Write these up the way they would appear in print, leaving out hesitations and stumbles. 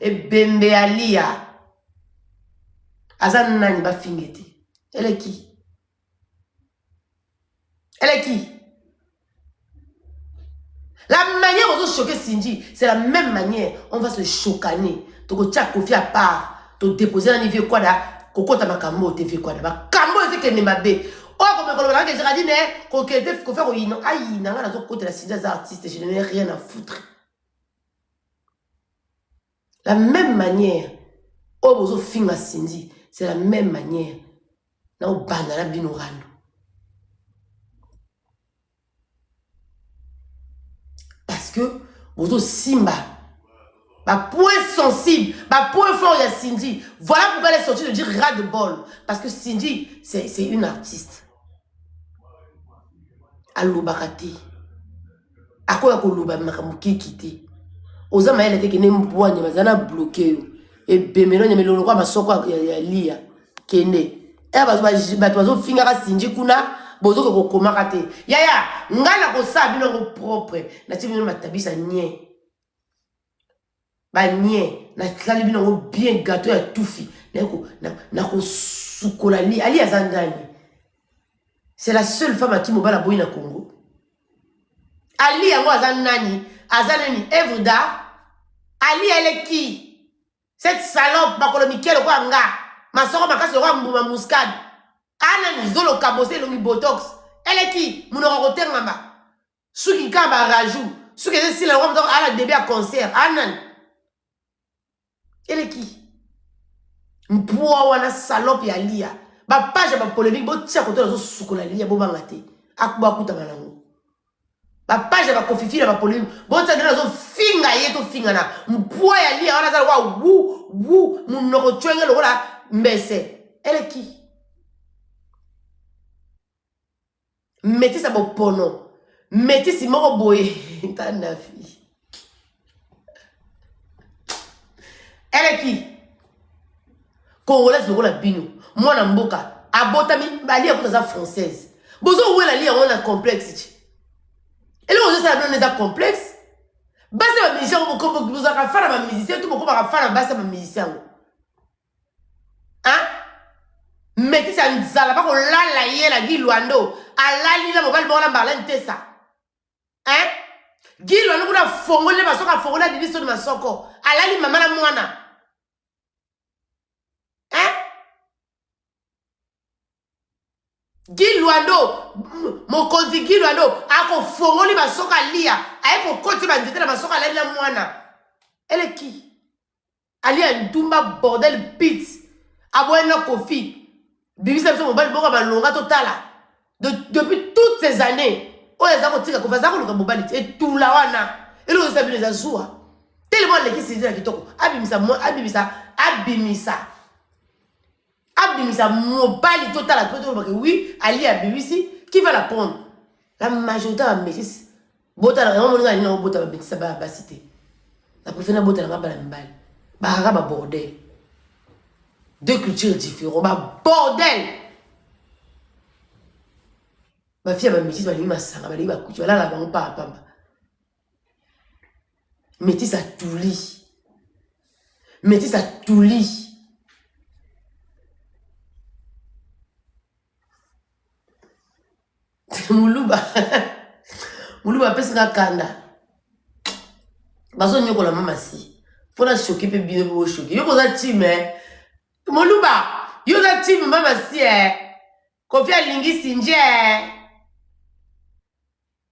et bembe alia. Azan nani ba fingeti. Elle est qui? Elle est qui? La manière dont on choquer Sinji, c'est la même manière. On va se chocaner. Tu vas confier à part. Tu déposer un niveau quoi là? Koko ta makambo te fait quoi là? Kambo c'est que ne m'abe. Oh comme on a déjà dit ne, qu'on fait qu'on fait au ino. Aïe, n'a pas la côté la Sinji des artistes. Je n'ai rien à foutre. La même manière. Oh bozo finga Sinji, c'est la même manière. Na o banana binorano. Parce que vous Simba, ma point sensible, ma point fort, il y a Cindy. Voilà pourquoi elle est sortie de dire ras de bol. Parce que Cindy, c'est une artiste. Alubakati. À quoi Koluba Makamuki quitté? Aux hommes, elle était qui n'aime pas, mais elle a bloqué. Et Bemelon, il y a le roi, ma soko, il y a Lia, Kene. Et bah, fingara Cindy Kuna. Bozo ko komakate yaya ngala ko sabi no propre na tibi no matabisa nye ba nye na klali bino bien gâteau ya toufi na ko sukola li ali azandani. C'est la seule femme à qui mobala boyi na Congo. Ali yango azanani œuvre d'art. Ali elle est qui? Cette salope makolo Mikel ko nga masoko makasi ko mbuma muscade. Anani zolo kabose longi botox. Elle est qui? Mounora roter mama. Souki kaba rajou. Souki si la rome à la début à concert. Anan. Elle est qui? Mpoua wana salope ya lia. Ba page ba polémique bo tia koto zo sukola lia bo bangate. Akba kuta manango. Ba page ba kofifi la ba polémique. Bo tia na zo finga yeto finga na. Mpoua ya lia wana za wa wu mounoro twenga lo la mbese. Elle est qui? Mettez ça bon pono. Mettez si moro boye. Ta nafi. Elle est qui? Congolaise le rôle à bino. Moi na mboka. Abotami bali à la française. Bozo oué la lia on a complexe. Et là on ça donne des complexes. Basa ba musicien comme vous a faire ma musicien tout beaucoup va faire basa ma musicien. Hein? Mettez ça nzala pas ko la yela gi luando. Alali la mobile bon la marlène tessa. Hein? Guy luando kuna fongole masoka fongola division de masoko. Alali mama la mwana. Hein? Guy luando mon konti Guy luando ako fongoli masoka lia. Aiko konti ba ndete la masoka alali la mwana. Elle est qui? Ali a ndumba bordel pit. Aboyena kofi. Bibi ça mon mobile bon ba longa totala. Depuis toutes ces années, on les a retirés comme ça, on a dit et tout là wana. Et là on s'est mis les azoua. Tellement les qui s'est dit là qui toko. Abimisa moi, abimisa mobile total à tout oui, Ali a BBC qui va la prendre. La majorité a métis. Bota la on a non bota ba ça ba cité. La préférée bota la ba mbal. Ba bordel. Deux cultures différentes, ba bordel. Ma fille a ma métisse, ma ma sang, ma ma couture, là, là, on part à métisse à tout lit. Métisse à tout lit. Moulouba. Moulouba, pèse la kanda. Baso nyoko la mama si. Faut la choquer, pe bien pour choquer. Yo, posa team, eh. Moulouba, yo, la team, mama si, eh. Kofi a lingi sinje, eh.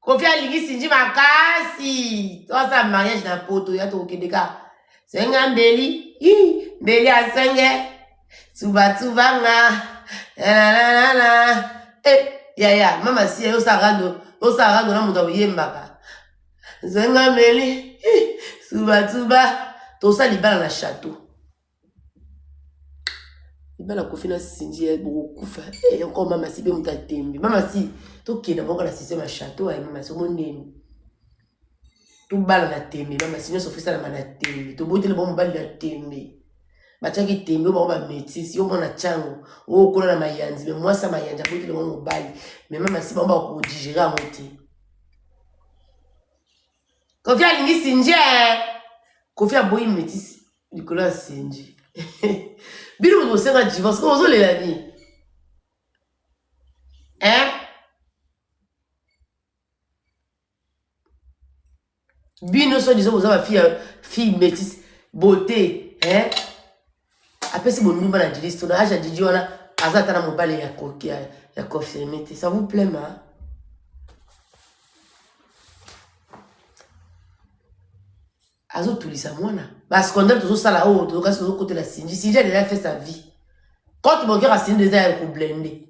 Kofi a ligi sinji makasi. Toi ça mariage na poto ya to kedeka. Senga mbeli, mbeli asenge. Tuba nga. Ya mama si yo sarando na muda yembaka. Senga mbeli, tuba to ça libala na château. Libala kofi na sinji ya beaucoup fa. Et encore mama si be muta tembi. Mama si to kina moko la système château et mama so monene to bala na tembe mama si nyoso fisa na na tembe to botele bon bali na tembe bachaki tembe ba métis yo mona chango o kola na mayanzi mais moi ça mayanja botele bon bali mais mama si ba ko digérer monter Kofi a lingi sinje Kofi a boyi métis Nicolas Senji. Bino vous un divorce. Comment vous les amis? Hein? Bino soit disons vous avez fille métisse beauté. Hein? Après si vous nous la diriste, on a déjà dit on a azata mobile ya confirmé. Ça vous plaît ma? Azo tulisa mwana. Parce qu'on a toujours ça là-haut, toujours à ce côté de la Sinji. Sinji a déjà fait sa vie. Quand tu me regardes à Sinji, déjà elle est blindée.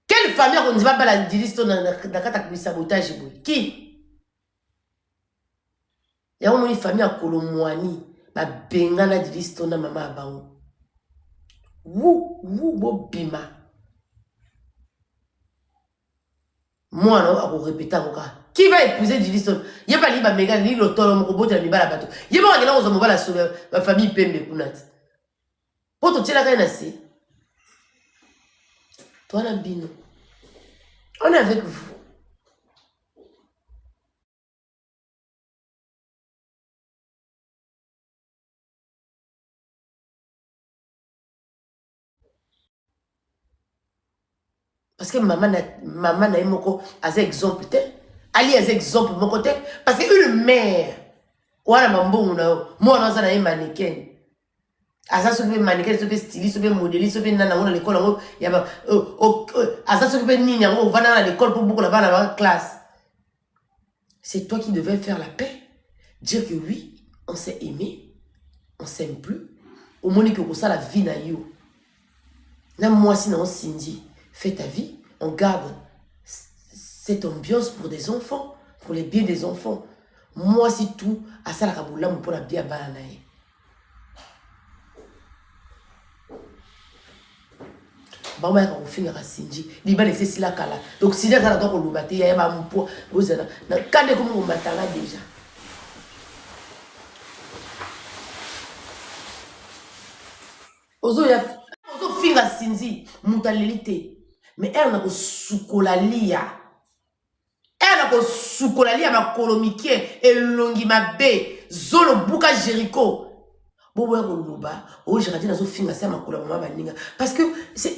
Quelle famille on ne dit pas la diriste dans le sabotage? Qui? Il y a une famille à Kolomouani. Ma bengana diriste na maman abango. Wou, bima. Moi, non, à vous répéter encore. Qui va épouser Diliston? Il n'y a pas libre à Megan, ni l'auteur, mon robot de la mibala bateau. Il n'y a pas rien aux mobile à sauver ma famille Pembe Kunat. Pour te tirer la reine assez. Toi, la bino. On est avec vous. Parce que maman n'a pas un exemple. Ali a un exemple de mon côté. Parce qu'une mère, moi, on a un mannequin. Asa sobe mannequin, sobe styliste, sobe modéliste, sobe nana à l'école. Asa sobe nina, on va à l'école pour beaucoup là-bas dans la classe. C'est toi qui devais faire la paix. Dire que oui, on s'est aimé, on s'aime plus. Au moins que ça la vie na yo. Là, moi, si on Cindy, fais ta vie, on garde cette ambiance pour des enfants, pour les biens des enfants. Moi, si tout, à ça la kaboula, pour la bien bananaye. Bah, moi, quand on finit à Cindy, il va laisser si la kala. Donc, si la kala, donc on l'oubate, il y a un poids. Vous êtes là, quand on m'attend déjà. Ozo finga Cindy, mutalilité. Mais elle n'a pas soukolalia. Elle n'a pas soukolalia ma kolomikie et longi ma bé. Zolo buka Jericho. Bon, ouais, oh, j'ai raté dans ce film, c'est ma couleur, parce que c'est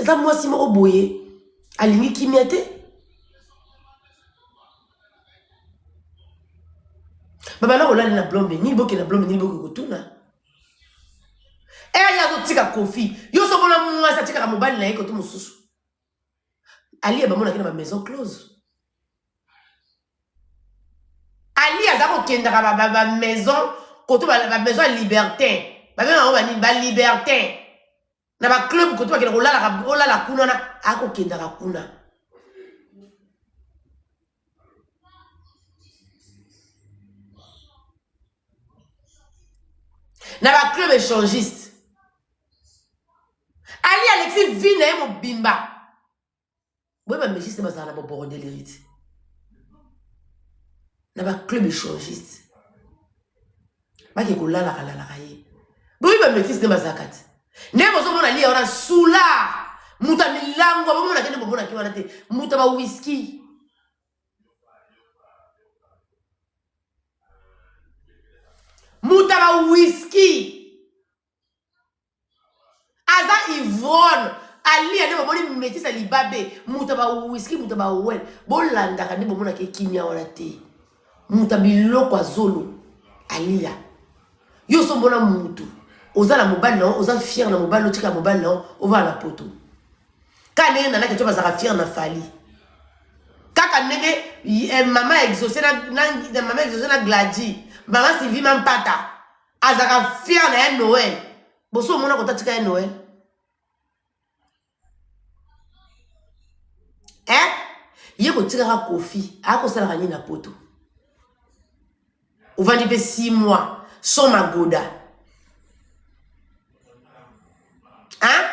là, moi, si moi, au boye, à l'imi qui m'y était. Baba, là, on a une blonde, ni beaucoup de blonde, ni beaucoup de tout, là. Et il y a d'autres tika kofi. Yo, so, moi, ça tika mobile, là, quand tout mon sous. Ali, bah, moi, on a ma maison close. Ali, a d'abord, qui est dans ma maison, quand ma maison est libertin. Ma maison est libertin. Na ba club ko to bakela rola la kuna na ako kenda ka kuna. Na ba club échangiste. Ali Alexis vina e mo bimba. Boy ba mejiste ba na bo bordel hérite. Na ba club échangiste. Ba ke ko la kaye. Boy ba mejiste ba zakati. Ne bozo mona li ona sula. Muta milango ba mona kende bo mona ki wana te. Muta ba whisky. Muta ba whisky. Aza Yvonne. Ali ane ba moni métis ali babe. Muta ba whisky, muta ba well. Bolanda kande bo mona ke kimia wana te. Muta biloko azolo. Alia. Yo so mona mutu. Oza la mobile non, oza fier na mobile, otika mobile non, on va à la poto. Quand nene nana que tu vas à fier na fali. Kaka nene maman exaucé na maman exaucé na gladi. Maman Sylvie même pata. Azaka fier na Noël. Boso mona kota tika Noël. Hein? Yeko tika ka kofi, ako sala kani na poto. On va dire 6 mois sans magoda. Hein?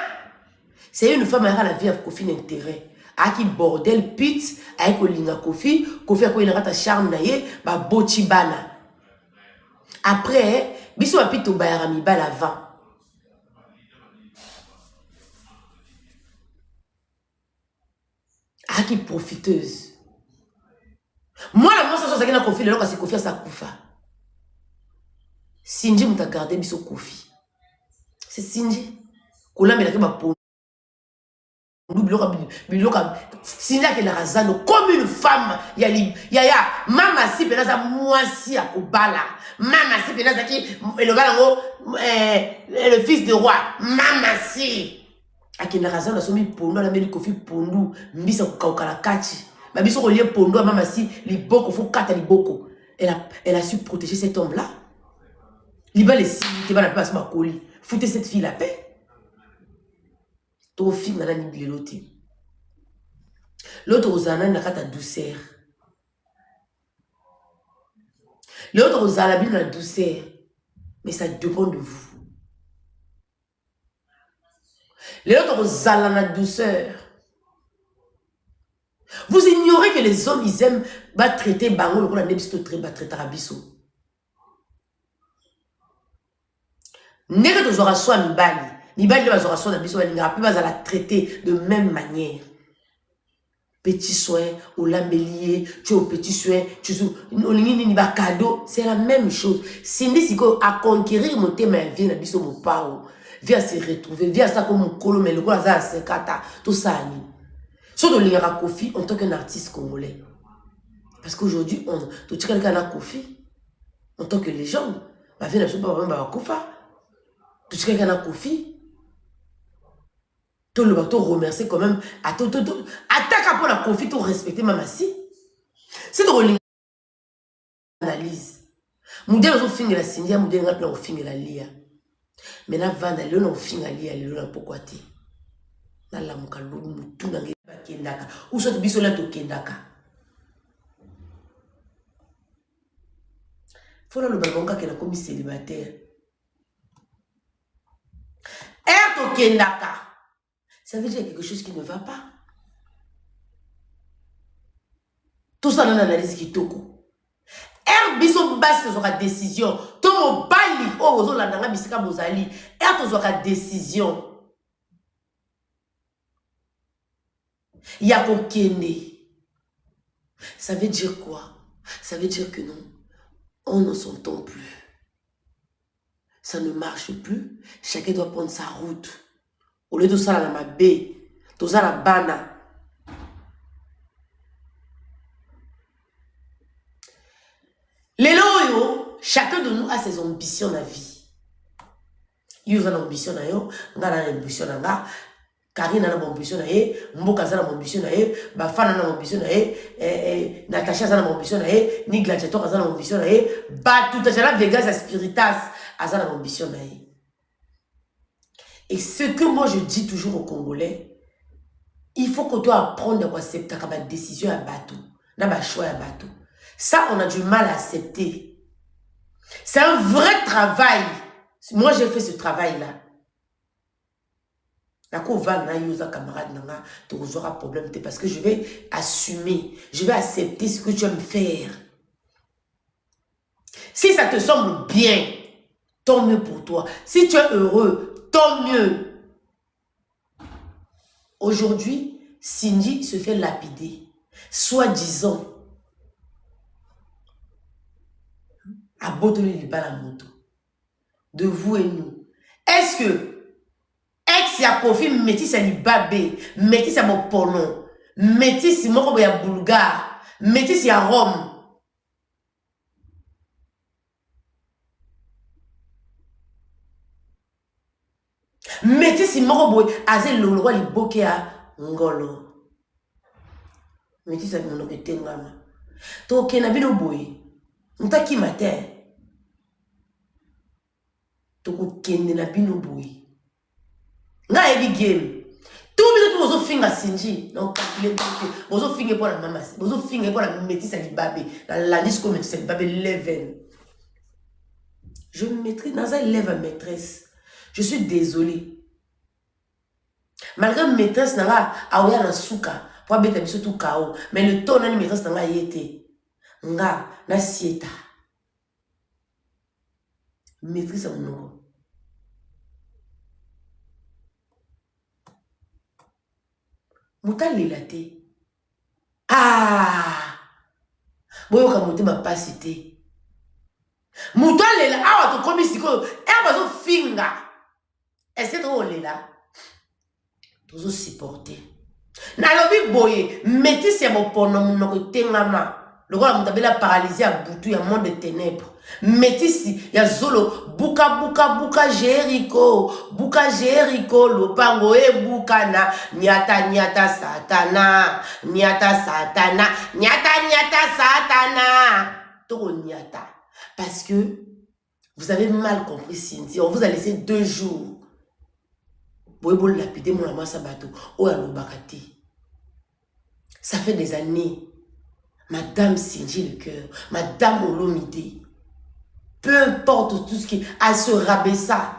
C'est une femme qui a la vie avec Kofi d'intérêt. A qui bordel pit avec Olinga Kofi, Kofi a quoi il a charme naie, ba boti bana. Après, biso a pito bayarami bal avant. A qui profiteuse. Moi la moi ça c'est que na Kofi le loka c'est Kofi sa kufa. Sinji muta garder biso Kofi. C'est Sinji. Kola me la ke ba pondu biloka Sinji ke la razano comme une femme ya mama si penaza mwasi ya kobala. Mama si penaza ki le fils de roi. Mama si akenda razano somi pondu la meli Kofi pondu mbisa kukauka la kati. Ma biso ko lié pondu mama si liboko faut kata liboko. Elle a su protéger cet homme-là. Liba les signes qui va la place ma colis. Foutez cette fille la paix. Ton fille n'a pas ni l'autre. L'autre aux ananas n'a pas de douceur. L'autre aux ananas n'a pas de douceur. Mais ça dépend de vous. L'autre aux ananas n'a pas de douceur. Vous ignorez que les hommes, ils aiment traiter bango, le nebisto traiter rabiso. N'est-ce que tu auras soit Mibali. Mibali va avoir soit Nabiso, il va la traiter de même manière. Petit soin, ou l'ambellier, tu es au petit soin, tu es au cadeau, c'est la même chose. Cindy, si à conquérir mon thème, vient Nabiso, mon pao, vient se retrouver, vient ça comme mon colo, mais le quoi, ça, c'est kata, tout ça, surtout les Kofi en tant qu'un artiste congolais. Parce qu'aujourd'hui, tu as quelqu'un à Kofi, en tant que légende, ma vie n'a pas Kofa. Tu sais quelqu'un a Kofi. Tu le remercier quand même. Attaque pour la Kofi, tu respecter Mamassi. C'est de religner analyse. Moudé nous finir la Cindia, moudé nous finir la lia. Mais là, va d'aller, on finir la lia, on pourquoi t'es. Là, la moukalou, tout n'a pas kendaka. Ou soit bisola to kendaka. Faut là le balbonga qui a commis célibataire. Erto kendaka. Ça veut dire quelque chose qui ne va pas. Tout ça dans l'analyse qui toko. Biso basse aura décision. Tomo bali oh ozo la nanga bisika bozali. Aura décision. Ya kokende. Ça veut dire quoi? Ça veut dire que non. On ne s'entend plus. Ça ne marche plus. Chacun doit prendre sa route. Au lieu de ça, la mabé, tout ça, la bana. Les loyaux, chacun de nous a ses ambitions dans la vie. Il y a une ambition dans yo, on a une ambition dans la Karine a une ambition dans la Mboka a une ambition dans la Bafana a une ambition dans la Natacha a une ambition dans la ni Gladiator a une ambition dans la Batou, Tajala Vegas a Spiritas a une ambition dans la. Et ce que moi je dis toujours aux Congolais, il faut que tu apprennes à accepter la décision à bateau, à choix à bateau. Ça, on a du mal à accepter. C'est un vrai travail. Moi, j'ai fait ce travail-là. Tu auras problème parce que je vais assumer, je vais accepter ce que tu vas me faire. Si ça te semble bien, tant mieux pour toi. Si tu es heureux, tant mieux. Aujourd'hui, Cindy se fait lapider, soi-disant, à Botolé de la moto, de vous et nous. Est-ce que ex ya Kofi métis à Libabé, métis à mon ponon, métis à mon Bulgare, métis à Rome? Métis à mon Azel le roi Liboké à Ngolo. Métis à mon Tengama. Donc, il y a un boy. Nta ki matin. Toko kende na bino boy. Nga ebi game. Tout bino tout ozo finga Sinji. Donc calculer ozo finga pour la maman. Ozo finga pour la métisse à Libabé. La liste comme métisse à Libabé leven. Je maîtrise dans un élève à maîtresse. Je suis désolée. Malgré maîtresse nanga aoya na suka pour beta biso tout kao. Mais le ton na maîtresse nanga yete. Nga na sieta. Maîtrise à mon nom. Mouta lelate. Ah! Boyo kamote ma pas cité. Muto lela awa to komi siko e bazo finga. Est-ce que lela tozo supporter. Na lobi boye métis ya mopono munoko tengama. Lokola mutabela paralysé à butu ya monde de ténèbres. Métis ya zolo buka buka buka Jericho lopango e bukana nyata nyata satana toko nyata. Parce que vous avez mal compris Cynthia, on vous a laissé 2 jours. Boyebo lapider mon amant sabato o ya lobakati. Ça fait des années. Madame Cynthia le cœur, Madame Olomide. Peu importe tout ce qui a se rabaissa.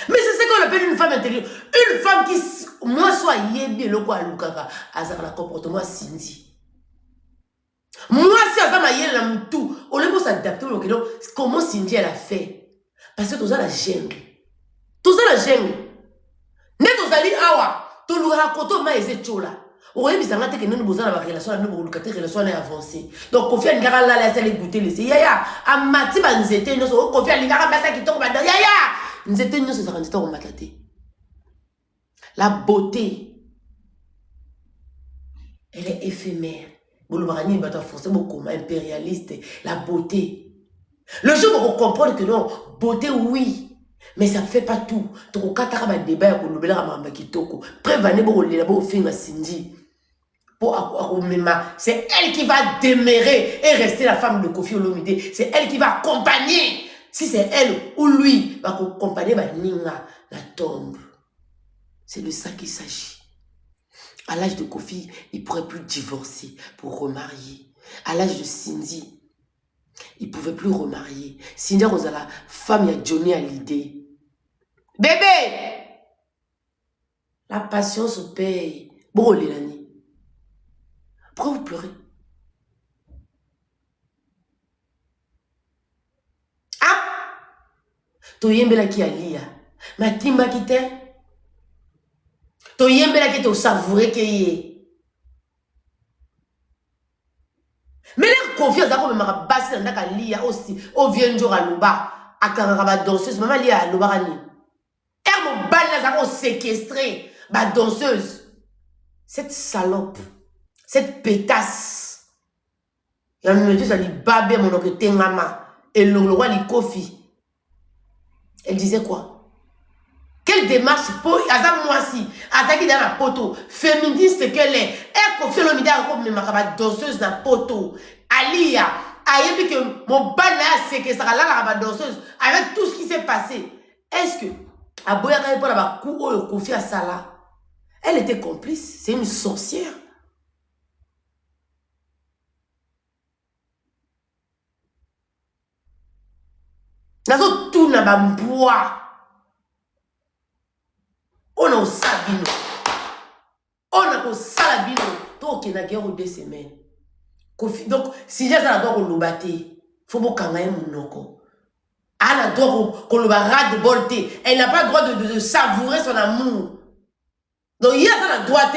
Mais c'est ce qu'on appelle une femme intérieure. Une femme qui, moi, soit yébi le quoi lukaka, azar la comportement Cindy. Moi, si azar ma yéla moutou, on le peut s'adapter au Kédo, comment Cindy elle a fait. Parce que tout ça la gêne. Tout ça la gêne. Net aux alliés awa, tout le raconto ma eze chola. On a mis en tête que nous avons une relation avec nous, une relation avancée. Donc, confier à Ngara là, laissez les goûter, laissez. Yaya, à Mati, nous étions, nous confier à Ngara, basa qui tombe, yaya, nous étions, nous sommes en matate. La beauté, elle est éphémère. Bouloubarani, il va forcer beaucoup, impérialiste. La beauté. Le jour où on comprend que non, beauté, oui. Mais ça ne fait pas tout. Tu as un débat pour le prévenez pour le film à Cindy. C'est elle qui va demeurer et rester la femme de Kofi Olomide. C'est elle qui va accompagner. Si c'est elle ou lui va accompagner Ninga, la tombe. C'est de ça qu'il s'agit. À l'âge de Kofi, il ne pourrait plus divorcer pour remarier. À l'âge de Cindy, il ne pouvait plus remarier. Cindy Rosala, femme, il y a Johnny à l'idée. Bébé! La passion se paye. Bon, Lélani. Pourquoi vous pleurez? Ah! Toyembela qui a lia. Ma timba qui t'aime. Toyembela qui te savouré qui est. Mais la confiance d'accord mais ma basse dans la lia aussi. Au vient jour à l'ouba. À Karaba danseuse. Maman lia à l'oubarani. Elle me balle là séquestré. Ma danseuse. Cette salope. Cette pétasse. Il y a un ça dit babé mon oncle Tengama. Et le roi li Kofi. Elle disait quoi? Quelle démarche pour Azam Moisi, attaquer dans la poteau, féministe qu'elle est, elle confie le midi à la danseuse dans la poteau. Alia, aïe, que mon ban là, c'est que ça va là, la danseuse, avec tout ce qui s'est passé. Est-ce que, à Boyaka, pour la coup, on confie à Salah, elle était complice, c'est une sorcière. Nazo tout n'a pas bois. On a au sabino. On a au salabino. Donc, il y a guerre 2 semaines. Donc, si j'ai un droit de l'obate, il faut que vous monoko. Elle a le droit qu'on le rate de bolter. Elle n'a pas le droit de savourer son amour. Donc, il y a la droite,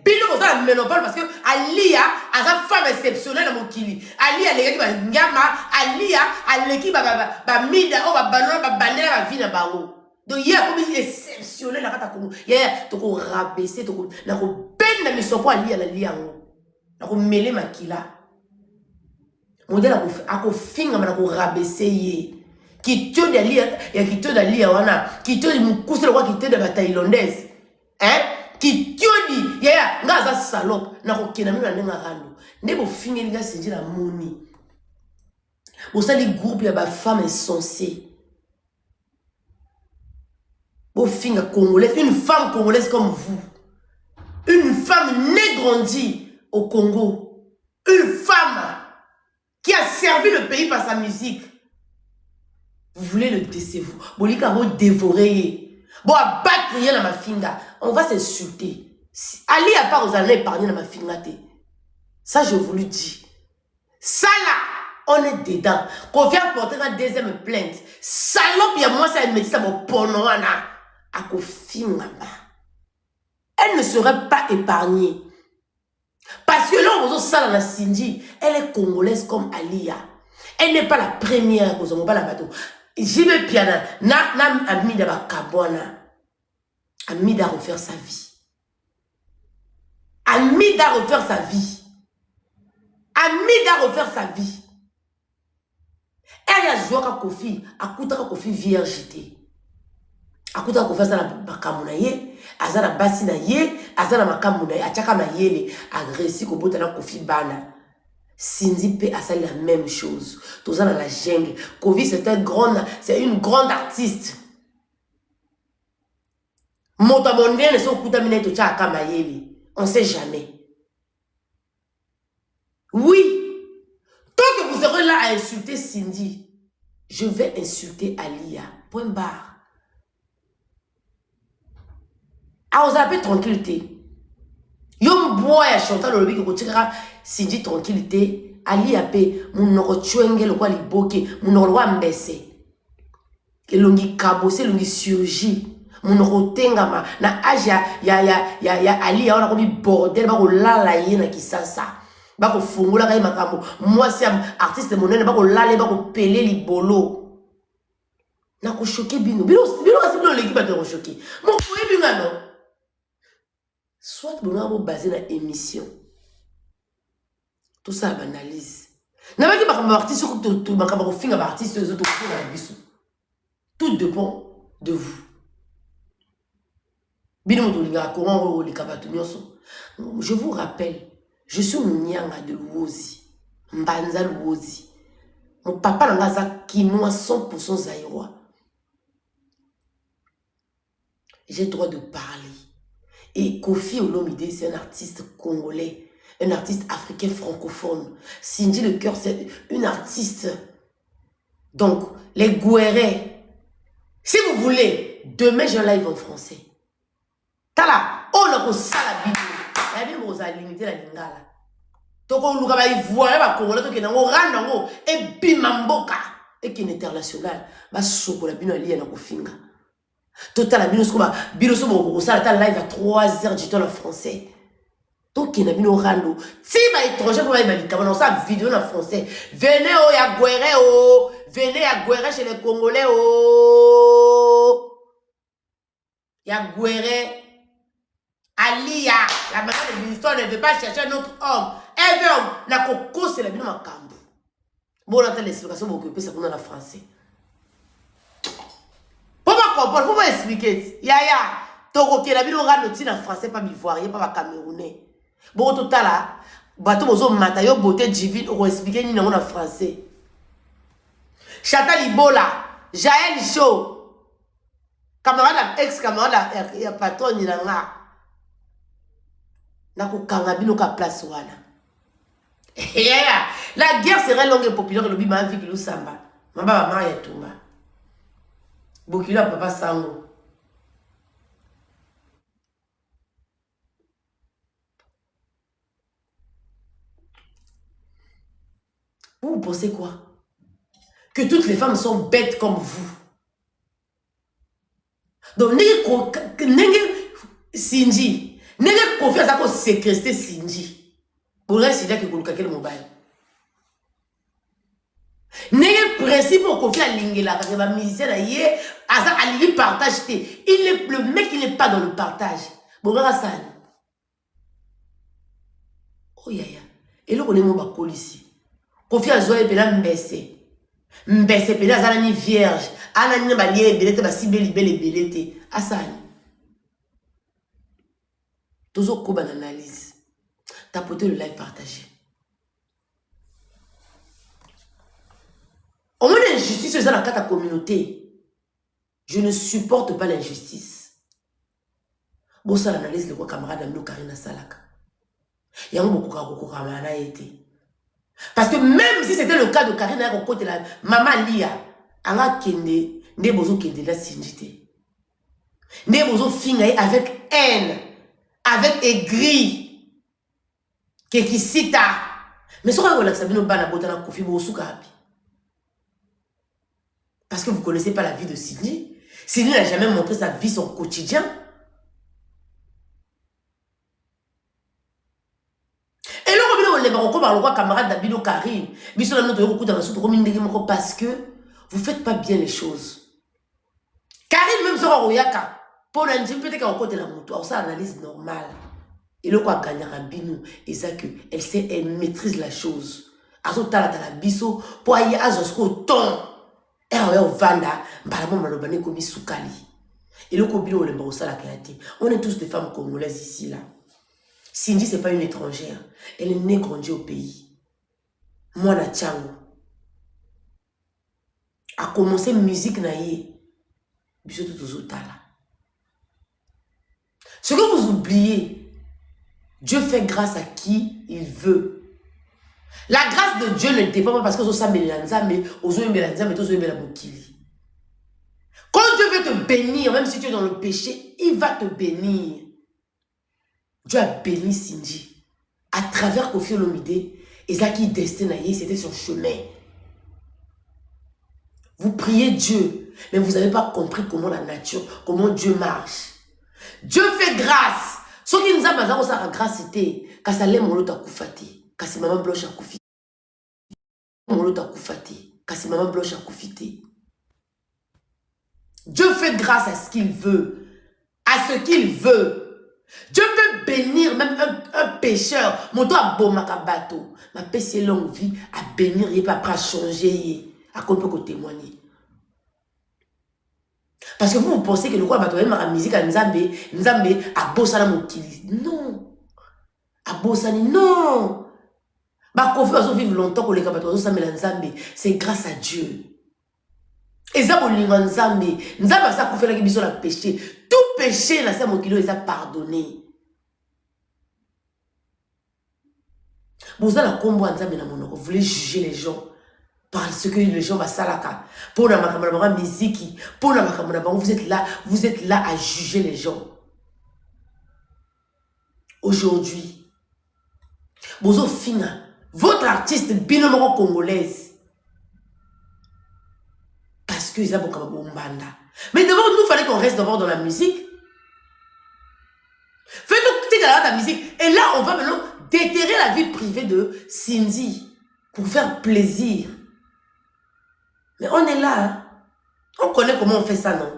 Bino vous a la ménopole parce que Alia a sa femme exceptionnelle dans mon kili. Alia, l'équipe va Ngama, Alia, l'équipe va Mida, va Banon, va Banela, va Vina Bao. Donc, il y a comme exceptionnel la rata comme il y a tout rabaisser, tout na ko ben na miso po Alia la lia ngo. Na ko mêler makila. Modèle a ko finga na ko rabaisser yé. Qui tue de Alia, ya qui tue d'Alia wana, qui tue mu cousse le roi qui tue de la thaïlandaise. Hein? Qui tue ya ngaza salope na ko kena mina nenga rando. Ndebo finga linga senji la moni. Bo ça les groupes ya ba femmes insensées. Une femme congolaise comme vous, une femme née grandie au Congo, une femme qui a servi le pays par sa musique, vous voulez le décevoir, vous voulez dévorer, vous abattre dans ma finga, on va s'insulter. Ali à part aux allez épargner dans ma finga, ça je vous le dis. Ça là, on est dedans. Qu'on vient porter la deuxième plainte. Salope, il y a moi ça me dit ça mon ponoana. Elle ne serait pas épargnée. Parce que là, on ça dans la Cindy, elle est congolaise comme Alia. Elle n'est pas la première cause on va la bateau. J'y vais piano. Na Amida ba kabwana. Amida refaire sa vie. Amida refaire sa vie. Amida refaire sa vie. Elle a joué à Kofi, à Kofi viergité. À Kofi azana bakamuna ye, azana basina ye, azana makamuna ye, achaka na yele, agressif ko bota na Kofi bana. Cindy P a sali la même chose. Tout ça dans la jungle. Kofi c'est une grande artiste. Motabondien ne sont kutamine to cha kama yele. On sait jamais. Oui. Tant que vous serez là à insulter Cindy, je vais insulter Alia. Point barre. Ah, vous avez tranquillité. Yom boy a chanté le lobby que vous Cindy tranquillité. Alia pe, mon noro chuenge le quoi li boke, mon noro wa mbese. Que l'ongi kabose, l'ongi surgi. Mon noro tengama. Na aja, ya Alia, on a commis bordel, ba ko lala ye na kisasa. Bako fungula kay makambo moi c'est artiste monene bako lale bako pelé li bolo na ko choquer bino kasi bino l'équipe de choquer mon koye binga non soit bino abo basé na émission tout ça analyse na baki makambo artiste tout makambo finga ba artiste les autres ko na biso tout dépend de vous bino mo to linga ko ngo li kabatu nyoso je vous rappelle. Je suis Nyanga de Luozi. Mbanza Luozi. Mon papa n'a pas quinoa 100% zaïrois. J'ai le droit de parler. Et Kofi Olomide, c'est un artiste congolais. Un artiste africain francophone. Cindy Le Cœur, c'est une artiste. Donc, les Gouérés. Si vous voulez, demain, j'ai un live en français. Tala, on a ça la Bible. La Bible vous a limité la lingala. Toko luka ba ivoire ba Congolais to kenango randango e bimamboka et qui est international ba soko la bino ali na kofinga. Total la bino sko ba bino so bo sala ta live à 3h du temps en français. To kena bino rando. Si ba étranger ko ba malika ba ça vidéo en français. Venez au ya Guéré oh, venez à Guéré chez les Congolais oh. Ya Guéré Alia, la maman de l'histoire ne veut pas chercher un autre homme. Elle veut homme. La coco, c'est la vie de ma cambo. Bon, on a l'explication pour occuper ça pour la français. Pourquoi comprendre? Faut pas expliquer. Yaya, toko qui la vie de rando tine en français, pas m'ivoirien, pas camerounais. Bon, au total là, bateau bozo matayo beauté divine, on va expliquer ni en français. Chata Libola, Jaël Show, camarade, ex-camarade, il y a patron, il y a Nako kangabino ka place wana. La guerre serait longue et populaire le bima avec le samba. Mamba mama ya tumba. Bokila papa sango. Vous pensez quoi? Que toutes les femmes sont bêtes comme vous. Donc nenge Cindy Nenge confiance à quoi sécréter Cindy. Pour l'instant, c'est là que vous avez le mobile. Nenge principe pour confier à Lingela, parce que la musicienne a yé, à lui partage. Le mec, il n'est pas dans le partage. Bon, regarde ça. Oh, yaya. Et là, on est mon bacol ici. Confier à Zoé, et puis là, m'baisser. M'baisser, puis là, ça ni vierge. Ana ni ba lié, belete, ba si belle, belete. Asani. Toujours qu'on analyse. Tapoter le live partagé. Au moins l'injustice c'est dans la communauté. Je ne supporte pas l'injustice. Bon ça l'analyse le quoi camarade Amino Karina Salaka. Il y a beaucoup de été. Parce que même si c'était le cas de Karina côté la maman Lia, anga kende ne bozo kende la sinjité. Ne bozo fingaye avec haine. Avec aigri, qui cita. Mais ce qu'on a Sabino Bana Botana Kofi Bosukapi. Parce que vous ne connaissez pas la vie de Cindy. Cindy n'a jamais montré sa vie, son quotidien. Et là, on est le camarade d'Abino Karim. Parce que vous ne faites pas bien les choses. Karine, même sur Royaka, pour l'anime, peut-être qu'à côté de la moto, ça analyse normale. Et le quoi gagner à Binou, et ça que elle maîtrise la chose. Azo tala tala biso, pour aïe azosko ton. Et à Vanda, balamon malobane komi soukali. Et le kobilo le barossa la kayate. On est tous des femmes congolaises ici là. Cindy c'est pas une étrangère, elle est née grandie au pays. Moi na Tchango. A commencé musique naïe. Biso tout tala. Ce que vous oubliez, Dieu fait grâce à qui il veut. La grâce de Dieu ne dépend pas parce que vous savez mais quand Dieu veut te bénir, même si tu es dans le péché, il va te bénir. Dieu a béni Cindy à travers Kofi Olomide et ça qui destin c'était son chemin. Vous priez Dieu, mais vous n'avez pas compris comment la nature, comment Dieu marche. Dieu fait grâce. Ce qui nous a besoin de la grâce, c'était quand ça l'est mon lot à koufati, quand c'est maman blanche à koufiti. Mon lot à koufati, quand c'est maman blanche à koufiti. Dieu fait grâce à ce qu'il veut, à ce qu'il veut. Dieu peut bénir même un pécheur. Mon doigt a beau bateau. Ma péché longue vie à bénir, il pas à changer, à quoi peut témoigner. Parce que vous pensez que le quoi bateau ma musique à Nzambe à bossana mokili. Non. À bossani non. Ba confiance vivre longtemps que les bateau ça me Nzambe, c'est grâce à Dieu. Et ça pour Nzambe, Nzambe ça pour faire la biso la péché. Tout péché là ça mokilo il a pardonné. Vous allez combo Nzambe na monoko, vous voulez juger les gens. Parce que les gens vont salaka. Pour la makamana musique, pour la makamana, vous êtes là à juger les gens. Aujourd'hui, Bozo Fina, votre artiste binomoro congolaise, parce que ils ont beaucoup de banda. Mais d'abord, nous fallait qu'on reste d'abord dans la musique. Faites-nous écouter la musique. Et là, on va maintenant déterrer la vie privée de Cindy pour faire plaisir. Mais on est là, hein? On connaît comment on fait ça, non?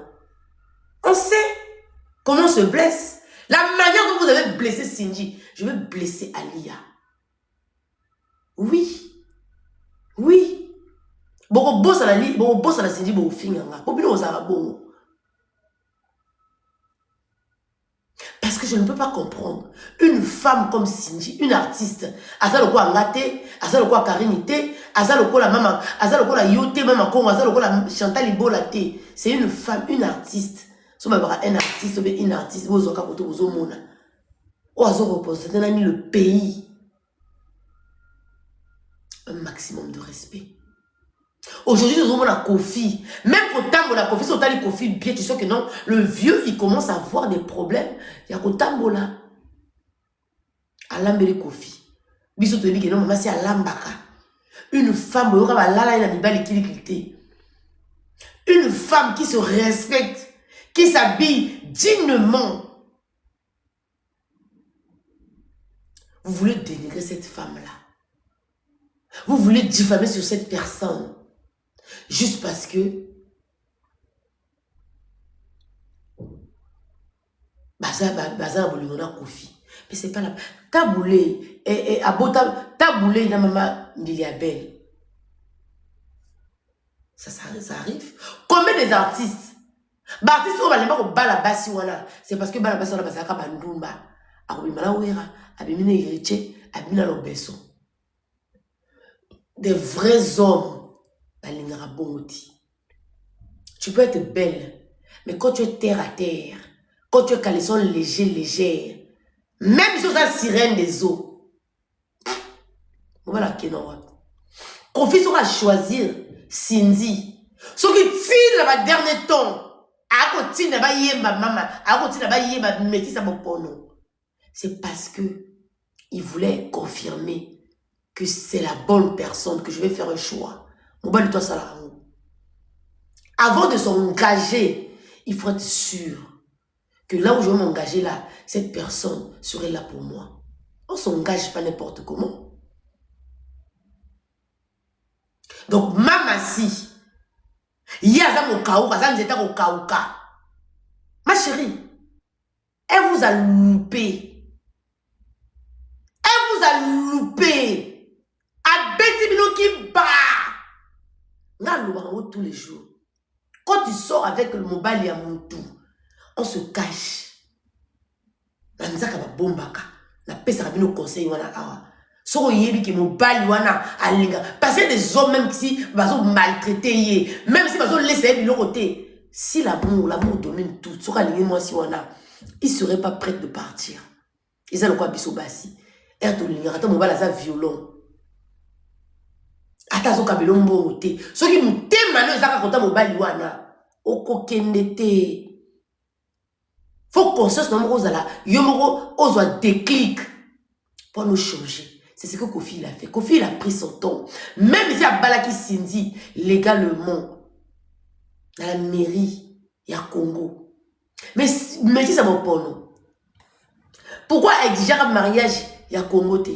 On sait comment on se blesse. La manière dont vous avez blessé Cindy, je vais blesser Alia. Oui. Oui. Bon, boss à la Cindy, bon, finanga. Parce que je ne peux pas comprendre. Une femme comme Cindy, une artiste, Aza le quoi Ngate, Aza le quoi Karinité, Aza le quoi la maman, Aza le quoi la Yote, même à Congo, Aza le quoi la Chantal Ibolate. C'est une femme, une artiste. Si on va un artiste, une artiste, vous avez un vous avez représenter le pays. Un maximum de respect. Aujourd'hui, nous avons la Kofi. Même au Tambola, Kofi, si on t'a dit Kofi, bien, tu sais que non, le vieux, il commence à avoir des problèmes. Il y a qu'au Tambola. Alambele Kofi. Biso te dit que non, maman, c'est Alambaka. Une femme, une femme qui se respecte, qui s'habille dignement. Vous voulez dénigrer cette femme-là. Vous voulez diffamer sur cette personne. Juste parce que Baza Bolingona Kofi. Mais c'est pas la... Taboulé, Taboulé, la maman Miliabel. Ça arrive. Combien des artistes? Artistes qui ont balabasi wana. C'est parce que balabasi wana basaka bandumba. Akobimala wera, abimina iriche, abimina lobeso. Des vrais hommes. Tu peux être belle, mais quand tu es terre à terre, quand tu es caleçon léger, même sur la sirène des eaux, voilà qui est non. Kofi sera choisir Cindy. Ce qui tire le dernier temps, c'est parce que il voulait confirmer que c'est la bonne personne, que je vais faire un choix. Avant de s'engager, il faut être sûr que là où je vais m'engager là, cette personne serait là pour moi. On ne s'engage pas n'importe comment. Donc, mamasi, yaza mokauka, ça nous est mokauka. Ma chérie, elle vous a loupé. Elle vous a loupé. A bêti bino qui bat. Nga loupé tous les jours. Quand tu sors avec le mobile ya moutou, on se cache. Na nzaka ba bombaka. Na pesa ka bino conseil wana awa. Soko yebi ki mobile wana alinga. Parce que des hommes même si bazo maltraiter, même si bazo laisser de l'autre côté, si l'amour domine tout, soko alingi moi si wana, il serait pas prêt de partir. Ils ont quoi biso basi. Et to linga ta mobile za violent. Ata zo kabelo mbongo te. Soki mutema no ezaka kota mobile wana. Oko kendete. Faut conscience non ozala yomoko ozwa déclic pour nous changer. C'est ce que Kofi il a fait. Kofi il a pris son temps. Même si à Balaki Sindi légalement dans la mairie il y a Congo. Mais si ça va pas non. Pourquoi exiger un mariage il y a Congo te?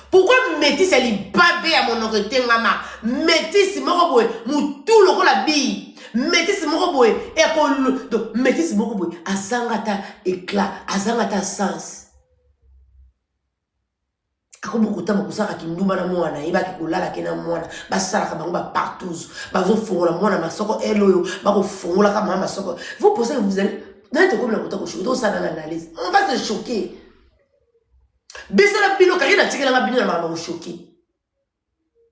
Pourquoi métis elle est babé à mon autorité maman? Métis moko boy moutou loko la bille. Métis moko boy et donc métis moko boy azangata éclat, azangata sens. Ako bokuta bokusaka kinduma na mwana iba kikolala kena mwana basala ka bango ba partout bazo fongola mwana masoko eloyo bako fongola ka mama masoko. Vous pensez que vous allez n'être comme la kota ko choquer ça dans l'analyse. On va se choquer. Besala bino kakina tikela nga bino na mama choquer.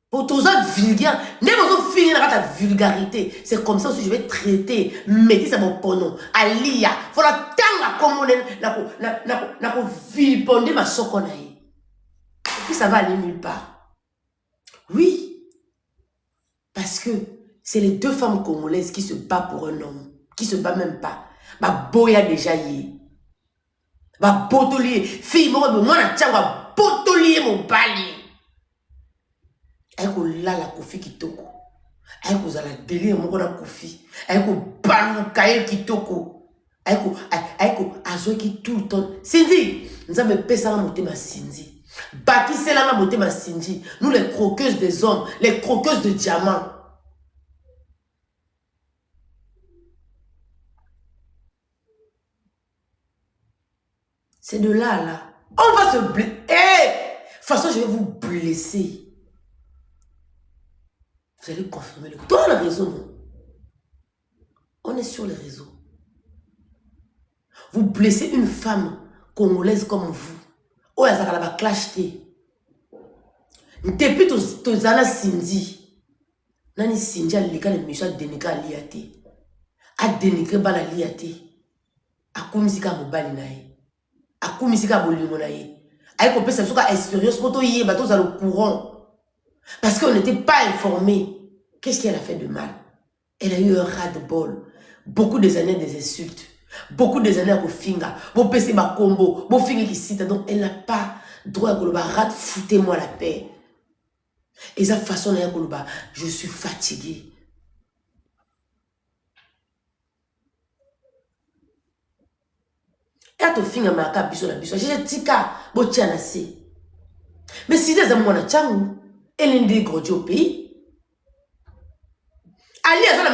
Pour tous ça vulgaire, ne vous finir dans ta vulgarité. C'est comme ça que je vais traiter. Mettez ça mon pono. Alia, faut la tanga comme on est na ko viliponder ma sokonaï. Et puis ça va aller nulle part. Oui. Parce que c'est les deux femmes congolaises qui se battent pour un homme. Qui se battent même pas. Ba boya déjà yé. Ba botolier. Fille, moi, na tiens, ba botolier mon bali. Aïko la Kofi kitoko. Aïko zala délire mon na Kofi. Aïko banou kaye kitoko. Aïko azo qui tout le temps. Cindy, nous avons pesa la moté ma Cindy. Baki c'est la moté ma Cindy. Nous les croqueuses des hommes, les croqueuses de diamants. C'est de là. On va se blesser. De toute façon, je vais vous blesser. Vous allez confirmer le coup. Toi, on a raison, non? On est sur les réseaux. Vous blessez une femme congolaise comme vous. Oh, elle a clash. Depuis tous années Cindy. Nani Cindy a l'école de Michel dénigré à l'IAT. A dénigré bala l'IAT. A komisika mobali nae. A komisika bolimo nae. A compris ça sur expérience pour toi hier bateau dans le courant. Parce qu'on n'était pas informé. Qu'est-ce qu'elle a fait de mal? Elle a eu un ras-de-bol. Beaucoup des années des insultes. Beaucoup des années à finga. Bon PC ma combo. Bon finga qui cite. Donc elle n'a pas droit à Koloba. Rat, foutez-moi la paix. Et sa façon à Koloba. Je suis fatigué. Et à ton finga ma kabiso la biso. J'ai dit tika. Bon tiens assez. Mais si des amours na tchangou. Elle est des gros au pays. Ali a ça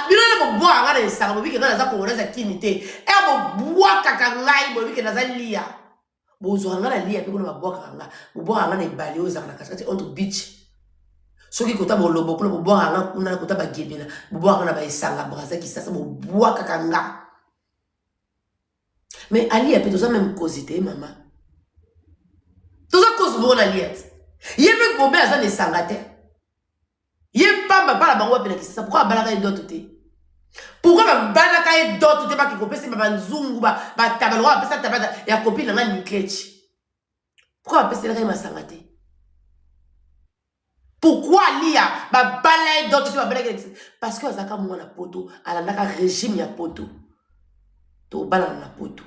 bino na bois ngana esanga bobi ke ngana za ko reza kinité e bo bois kaka ngai bobi ke na za lia bo zo ngana lia pe kuna bois kaka bois ngana ibali o za na kasati on to beach soki kota bo lobo ko bois ngana kuna kota ba gebela bois ngana ba esanga braza ki sasa bo bois kaka nga. Mais Ali a pe to ça même causité maman to ça cause bo na liet yebe bobe aza ne sangate. Yé pas ma bala bango pena kisa pourquoi bala ka d'autres te pourquoi ma bala ka d'autres te pas ki kopesi ba nzungu ba tabalwa pesa tabata ya copine nga niklechi pourquoi pesa la ma sangate pourquoi lia ba bala d'autres te ba bala parce que azaka mwana poto ala ndaka régime ya poto to bala na poto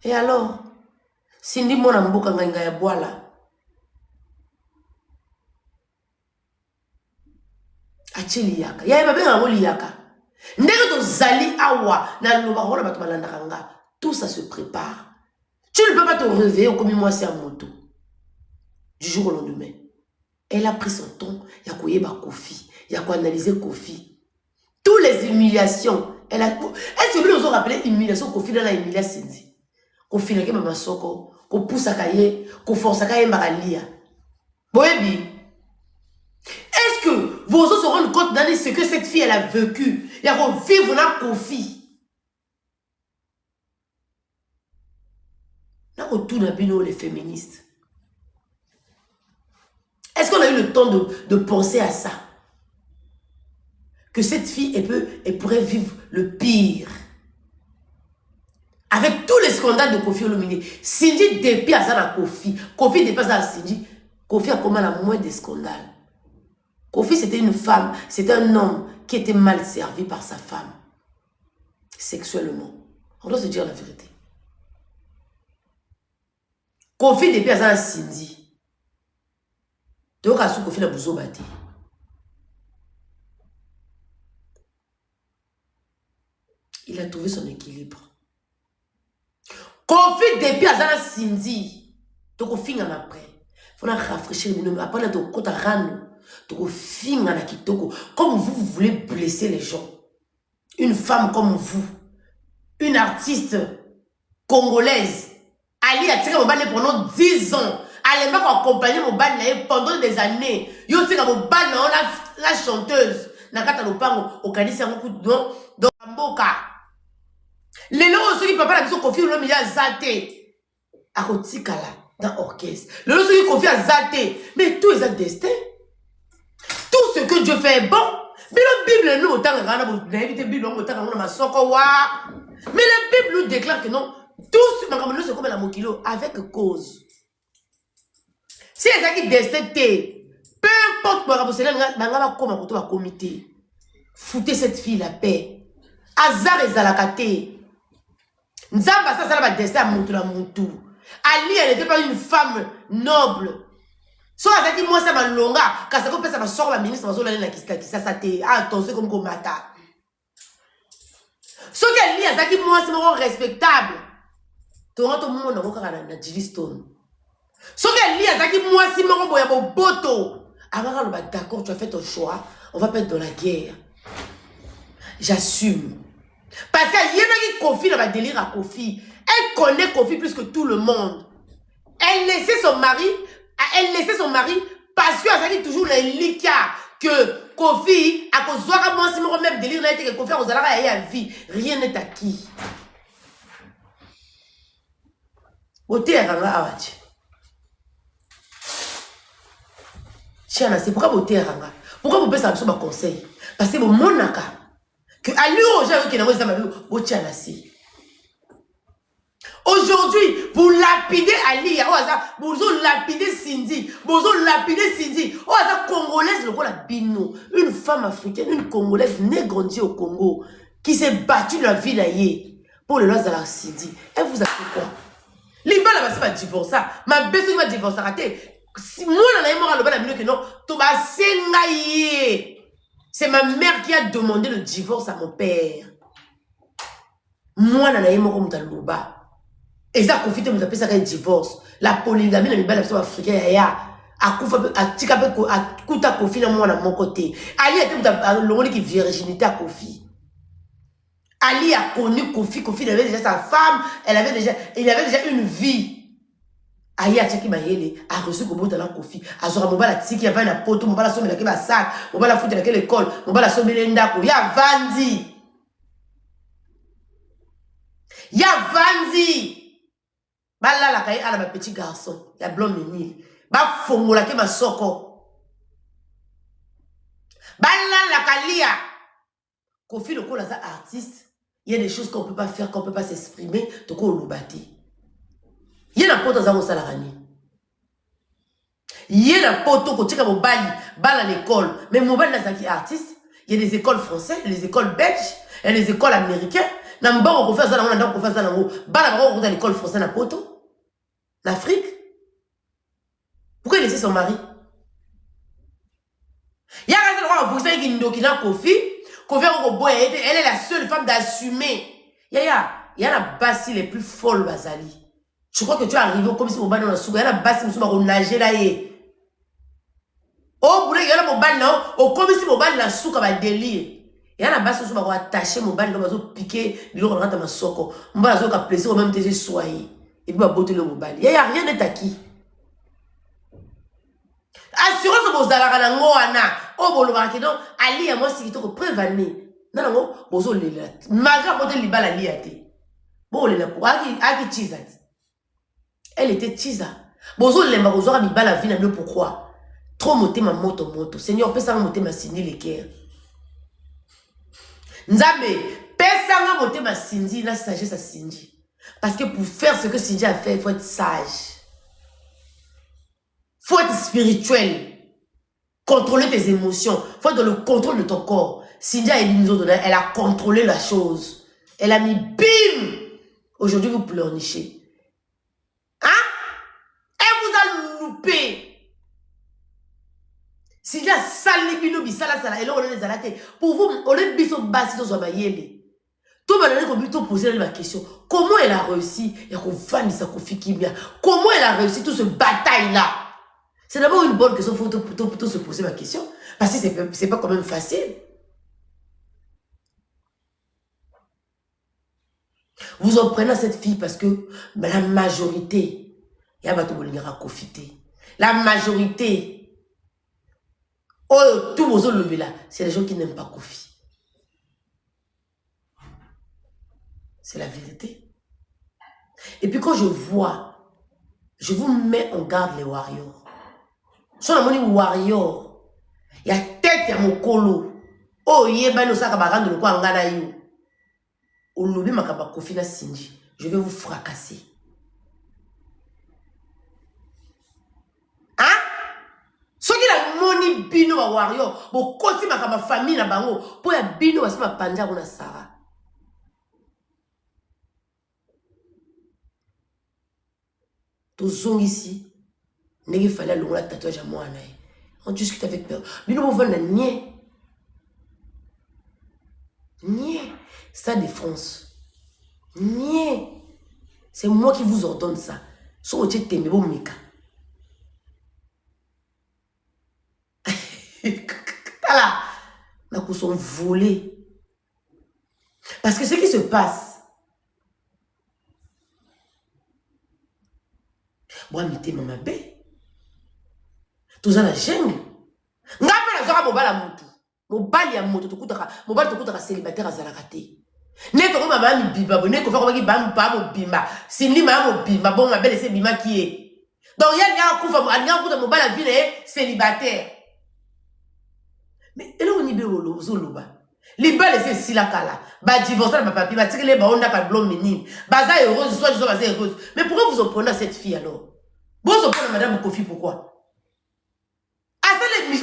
et alors sindi mona mboka nga ya boala acheli yaka ya babe ngo liyaka ndenge to zali awa na loba hola bato balanda nga tout ça se prépare. Tu ne peux pas te réveiller comme moi c'est un moto du jour au lendemain Elle a pris son temps. Il y a Koyeba Kofi. Il y a analyser Kofi. Toutes les humiliations. Elle a. Est-ce que nous avons rappelé humiliation Kofi dans la humiliation Cindy? Kofi n'a que ma soko. Ko pousse à cahier. Ko force à cahier Maralia. Boébi. Est-ce que vous se rendez compte de ce que cette fille elle a vécu? Il y a qu'on vivre dans Kofi. Là, autour d'un bino, les féministes. Est-ce qu'on a eu le temps de penser à ça? Que cette fille, elle pourrait vivre le pire. Avec tous les scandales de Kofi Olomide. Cindy depuis à ça dans Kofi. Kofi dépasse à Cindy. Kofi a comment la moins des scandales. Kofi, c'était une femme, c'était un homme qui était mal servi par sa femme. Sexuellement. On doit se dire la vérité. Kofi depuis à ça dans Cindy. Donc, à ce Kofi n'a pas battu. Il a trouvé son équilibre. Kofi depuis à ça dans Cindy. Donc, au fin après. Il faut rafraîchir le nom. Après, on a côté rano. Donc, au fin en akitoko. Comme vous voulez blesser les gens. Une femme comme vous. Une artiste congolaise. Ali a tiré mon balai pendant 10 ans. Elle m'a accompagné mon balai pendant des années. Yo tiré mon balai, la chanteuse. Nakata Lopango, au Kanisa Moku, dans Mboka. Les lots aussi, papa, la mission confie au milieu à Zate. À Rotikala, dans l'orchestre. Les lots aussi, confie à Zate. Mais tout est un destin. Tout ce que Dieu fait est bon. Mais la Bible, nous, autant de rana, vous invitez Bible, autant de masoko, wa. Mais la Bible nous déclare que non. Tous, c'est comme la mokilo, avec cause. Si les gens qui destin, peu importe, va comité. Foutez cette fille la paix. Azar et Zalakate. Nzamba, ça va destin à Moutou. Ali, elle n'était pas une femme noble. So, elle dit, moi, ça m'a longa. Quand ça coupe, ça m'a sorti la ministre, ça ça t'est. Attention, comme Komata. So, qu'elle dit, elle dit, moi, c'est mon respectable. Toronto, moi, on a encore un Jillistone. So, qu'elle dit, elle dit, moi, c'est mon boto. Alors, d'accord, tu as fait ton choix. On va pas être dans la guerre. J'assume. Parce qu'il y en a qui confient dans le délire à Kofi. Elle connaît Kofi plus que tout le monde. Elle laissait son mari parce qu'elle a toujours les likas que Kofi, à cause de moi, si mon même délire n'a été que Kofi, on a la vie. Rien n'est acquis. Tiens, c'est pourquoi vous ranga. Pourquoi vous pensez à ce conseil? Parce que mon monaka. Que à lui, qui n'a pas de aujourd'hui, vous lapidez Ali, vous lapidez Cindy, vous lapidez Cindy. Oh, ça congolaise, le bino, une femme africaine, une congolaise née grandie au Congo, qui s'est battue dans la ville ailleurs pour le lois de la Cindy. Elle vous a fait quoi? Les balles, va divorcer. Ma belle va divorcer. Si moi, on a eu le bal que non, tu vas s'engager. C'est ma mère qui a demandé le divorce à mon père. Moi, on a eu mon bas. Et ça, confite, vous appelez ça un divorce. La polygamie, la belle africaine, a Kouta Kofi, moi, à mon côté. Ali a été le qui virginité à Kofi. Ali a connu Kofi. Kofi, il avait déjà sa femme, il avait déjà une vie. Aïe, a tchaki maïele, a reçu comme dans la Kofi. A zora mon bala tiki, a va na poto, mon bala somme la keba sac, mon bala foute la keba l'école, mon bala somme l'endako. Ya vandi. Ya vandi. Bala la kaye ala ma petit garçon, ya blond menil. Ba fongo la keba soko. Bala la kalia. Kofi le ko la artiste. Il y a des choses qu'on peut pas faire, qu'on peut pas s'exprimer, donc on le bâtit. Il y a un pote dans un salarié. Il y a un pote qui est à l'école. Mais mon bal est artiste. Il y a des écoles françaises, des écoles belges, il y a des écoles américaines. Il y a à l'école française dans poto. L'Afrique. Pourquoi il laisse son mari? Il y a un gars qui a Kofi. Elle est la seule femme d'assumer. Il y a la basse les plus folles, Bazali. Je crois que tu es arrivé comme si mon ballon a souga. Il y a la basse qui m'a nagé là. Oh, boule, il y a mobile là, au comme si mobile là, souka va délire. Il y a la base sur va attacher mobile, là, va piquer, il aura dans ma soko. On va la plaisir au même tes soyez. Et puis va botter le mobile. Il y a rien n'est acquis. Assurance aux alarango ana. Oh, bon, le marqué donc, Ali, à moi, si tu prévenir. Non, non, bozo le là. Malgré botter le bal à liate. Bon, le là, pour Aki Chisa. Elle était Chisa. Bozo le marozo a mis bal à vie, pourquoi? Trop monter ma moto. Seigneur, pesa monter ma sindi les cœurs. Nzambe, pesa monter ma sindi, la sagesse à sindi. Parce que pour faire ce que Sindi a fait, il faut être sage. Il faut être spirituel. Contrôler tes émotions. Il faut être dans le contrôle de ton corps. Sindi a élu nous autres, elle a contrôlé la chose. Elle a mis bim. Aujourd'hui, vous pleurnichez. Hein? Elle vous a loupé. Si il y a sali bino bisala sala et là on les a raté pour vous on les biso basi dans Zomayele tout le monde a plutôt posé la question comment elle a réussi et qu'on vende sa confiki bien comment elle a réussi tout ce bataille là c'est d'abord une bonne question faut plutôt se poser la question parce que c'est pas quand même facile vous en prenez à cette fille parce que la majorité il y a bateau bolingara profiter la majorité oh, tout le monde là, c'est les gens qui n'aiment pas Kofi. C'est la vérité. Et puis quand je vois, je vous mets en garde les warriors. Sur la monnaie warrior, il y a tête à mon colo. Oh, il y a un sakabaran de quoi en gana yo. Au lobby makaba Kofi na Sindi. Je vais vous fracasser. Hein? Ce qui la moni bino wa warrior, bo koti makaba famille na bango, po ya bino wa sima panja na Sarah. Tous ici, il fallait le tatouage à moi. On discute avec peur. Mais nous voulons nier. Nier. Stade de France. Nier. C'est moi qui vous ordonne ça. So vous êtes témé, bon mika. Voilà. Nous sommes volés. Parce que ce qui se passe, moi, je suis maman B. Tout ça, la jungle. Je suis un mobile. Mobile ya moto to kutaka mobile to kutaka célibataire azala raté ne to mama mi bimba ne ko fa ko bam mo bimba sindi ma mo bimba bon ma belle c'est bimba qui est donc il y a kufa anya kuta mobile la vie célibataire mais elo ni be wolo zoloba li belle c'est sila kala ba divorcer ba papi ba tikele ba onda ka blom menine baza heureuse soit je baza heureuse mais pourquoi vous opprenez à cette fille alors vous opprenez madame Kofi pourquoi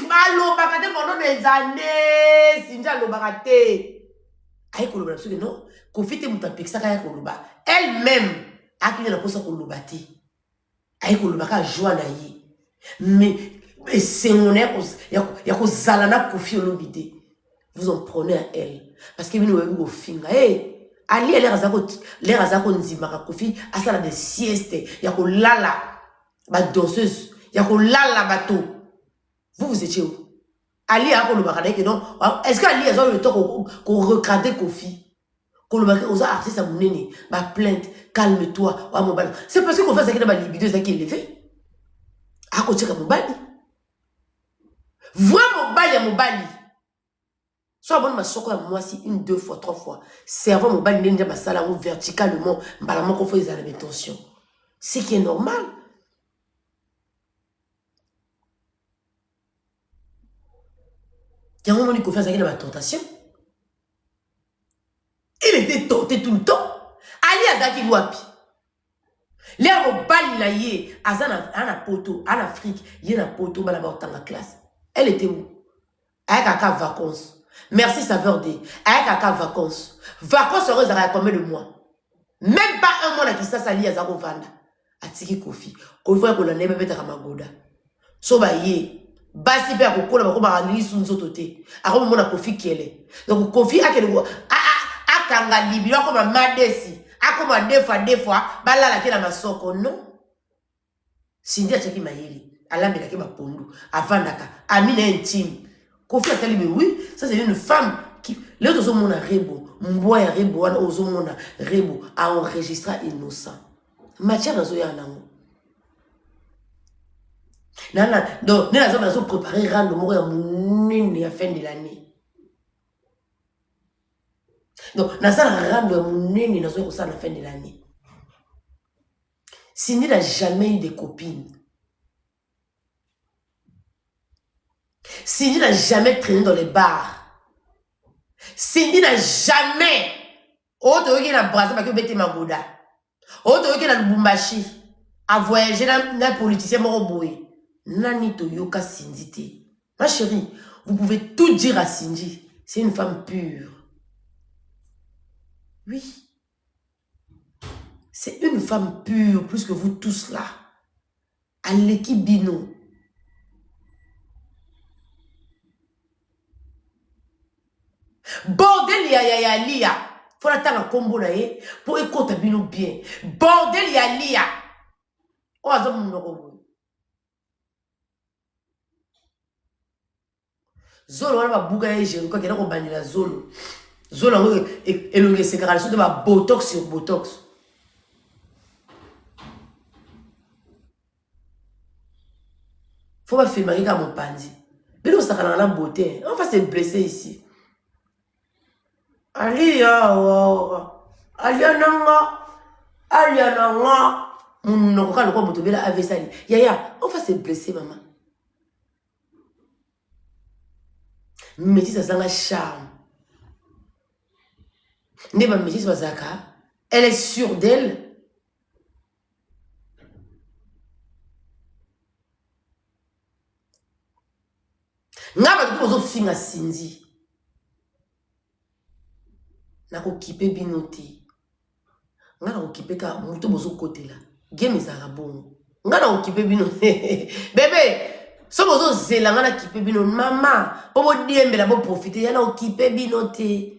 Malo bakate pendant des années, Sinja lo bakate. Aïe koloba parce que non, Kofi te mutapik ça kaya koloba. Elle-même a qu'il la pose kolobate. Aïe koloba ka joie na yi. Mais c'est mon air, ya ko zalana Kofi olobide. Vous en prenez à elle parce que nous avons finga. Eh, Ali elle razako nzimaka Kofi a ça la des siestes. Ya ko lala ba danseuse, ya ko lala bateau. Vous étiez où? Ali a le baradé que non. Est-ce qu'Ali a le temps qu'on recadre Kofi? Qu'on le baradé aux artistes à mon nez. Ma plainte, calme-toi. C'est parce qu'on fait ça qui est ma libido, ça qui est élevé. À côté de mon bali. Vois mon bali à mon bali. Soit bon ma soko à moi si une, deux fois, trois fois. Servant mon bali n'est ma salle verticalement. Balamment qu'on fait les intentions. Ce qui est normal. Il y a un moment où il faut faire ma tentation. Il était tenté tout le temps. Ali Azaki Wapi. L'air au bal il a yé. Azana a poto. En Afrique, il y a un poto dans la classe. Elle était où? Avec un vacances. Merci saveur D. Avec un vacances. Vacances heureuse à combien de mois? Même pas un mois qui ça s'allie à Zako Vanda. A Tiki Kofi. Kofi a qu'on a n'aime pas à Magoda. Soba yé. Basi pe akokola bako ba ali sunzo toté ako mona Kofi kiele donc Kofi akelo akanga libiro ako ma madesi ako ma deux fois balala ke na masoko non Sindi achaki mayeli alambelaki bapondu avandaka amina intime Kofi Atali, oui, ça c'est une femme qui là tout mon rebo mboya ya rebo wana ozomona rebo a enregistré innocent matière nazo ya nango nana donc nena nazo préparer rendre moko ya munene à fin de l'année donc nazo rendre munene nazo ko ça à la fin de l'année. Cindy n'a jamais eu de copine. Cindy n'a jamais traîné dans les bars. Cindy n'a jamais. Autre qui n'a brassé parce que Bete Magoda. Autre qui n'a Lubumbashi. A voyager dans les politiciens moroboué. Nani Toyoka Cindy te. Ma chérie, vous pouvez tout dire à Cindy. C'est une femme pure. Oui. C'est une femme pure, plus que vous tous là. À l'équipe Bino. Bordel ya lia. Faut l'attendre à combo là pour écouter Bino bien. Bordel ya lia. Oh, azam mon Zolo wana ba buga ya Jericho qui est dans bandila Zolo. Zolo et le sécrétation de ma botox sur botox. Faut pas filmer comme mon pandi. Mais nous, ça a la beauté. On va se blesser ici. Alia nanga. Mon quand le quoi moto bela avec ça. Yaya, on va se blesser maman. Métis ça sent charme. Neba métis bazaka. Elle est sûre d'elle. Ngaba tu ozo finga Cindy. Nako kipe binoti. Ngana okipe ka muto bozo côté là. Game ezara bon. Ngana okipe binoti. Bébé, so bozo zela ngana kipe binoti mama. Pobo diembela bo profiter yana okipe binoti.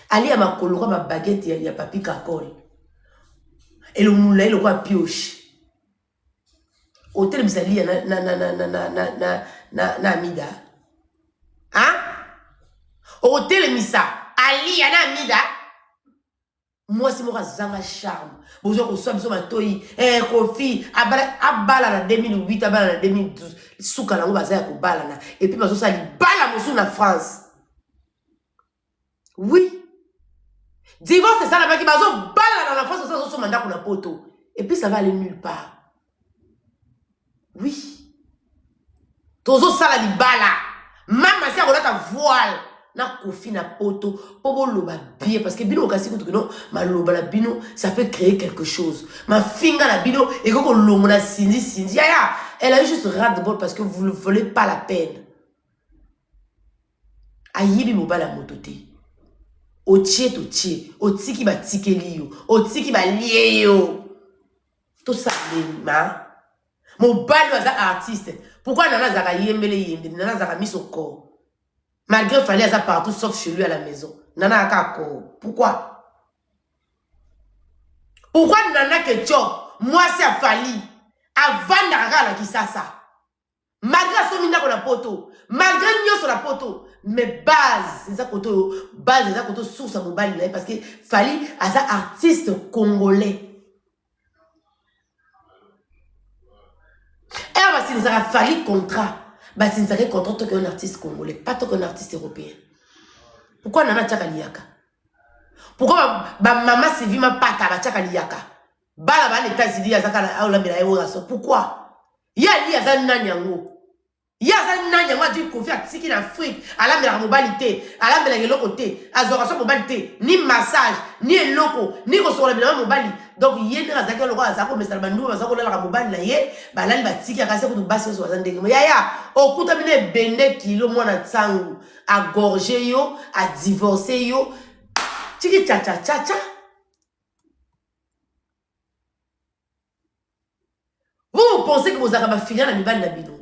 Ali ya makolo ma baguette ya papi kakol. Et le moulin le roi pioche. Hôtel Mzali na Amida. Hein? Hôtel Misa Ali na Amida. Moi c'est moi zanga charme. Bonjour ko so biso matoi Kofi abala na 2008 abala na 2012 suka lango bazaya ko bala na et puis bazo sali bala mosu na France. Oui. Divorce c'est ça la qui bazo bala na France ça so mandat ko na poto et puis ça va aller nulle part. Oui. Tozo sala di bala. Maman si akola ta voile. Na Kofi na poto. Pobo loba bien. Parce que bino okasi kutu non. Ma loba la bino. Ça peut créer quelque chose. Ma finga la bino. Et quand on longo na Cindy. Yaya. Elle a eu juste ras de bol parce que vous ne voulez pas la peine. Ayibi moba la motote. Otie to tie. Oti ki ba tike liyo. Oti ki ba liye yo. Tout ça ma. Mon bal est artiste. Pourquoi Nana Zaka yembele yembe? Nana Zaka mis au corps. Malgré fallait ça partout sauf chez lui à la maison. Nana a corps. Pourquoi? Pourquoi Nana que job? Moi c'est à Fali. Avant Nara la qui ça. Malgré son mina la poto. Malgré nous sur la poto. Mais base, c'est ça koto. Base, c'est ça koto source à mon bal parce que Fali a ça artiste congolais. Et si nous avons fallu contrat, si nous avons contrat qu'un artiste congolais, pas qu'un artiste européen. Pourquoi Nana Tchaka Liaka? Pourquoi maman Sylvie m'a pas Tchaka Liaka? Bala les États-Unis, pourquoi? Il y a un nanyango. Il y a un nanyango qui dit qu'on fait en Afrique, à la mère mobilité, à la mère côté, à la mobilité, ni massage, ni loco, ni recevoir la mobilité. Donc, il y a un zaka le roi, zaka mais ça va nous, zaka la mobile là yé, bah là il va tirer à casser pour basse sur 60 degrés. Yaya, au coup d'amener bende kilo moi na tsangu, à gorger yo, à divorcer yo, tiki cha cha cha cha. Vous pensez que vous avez fini la mibale na bidon?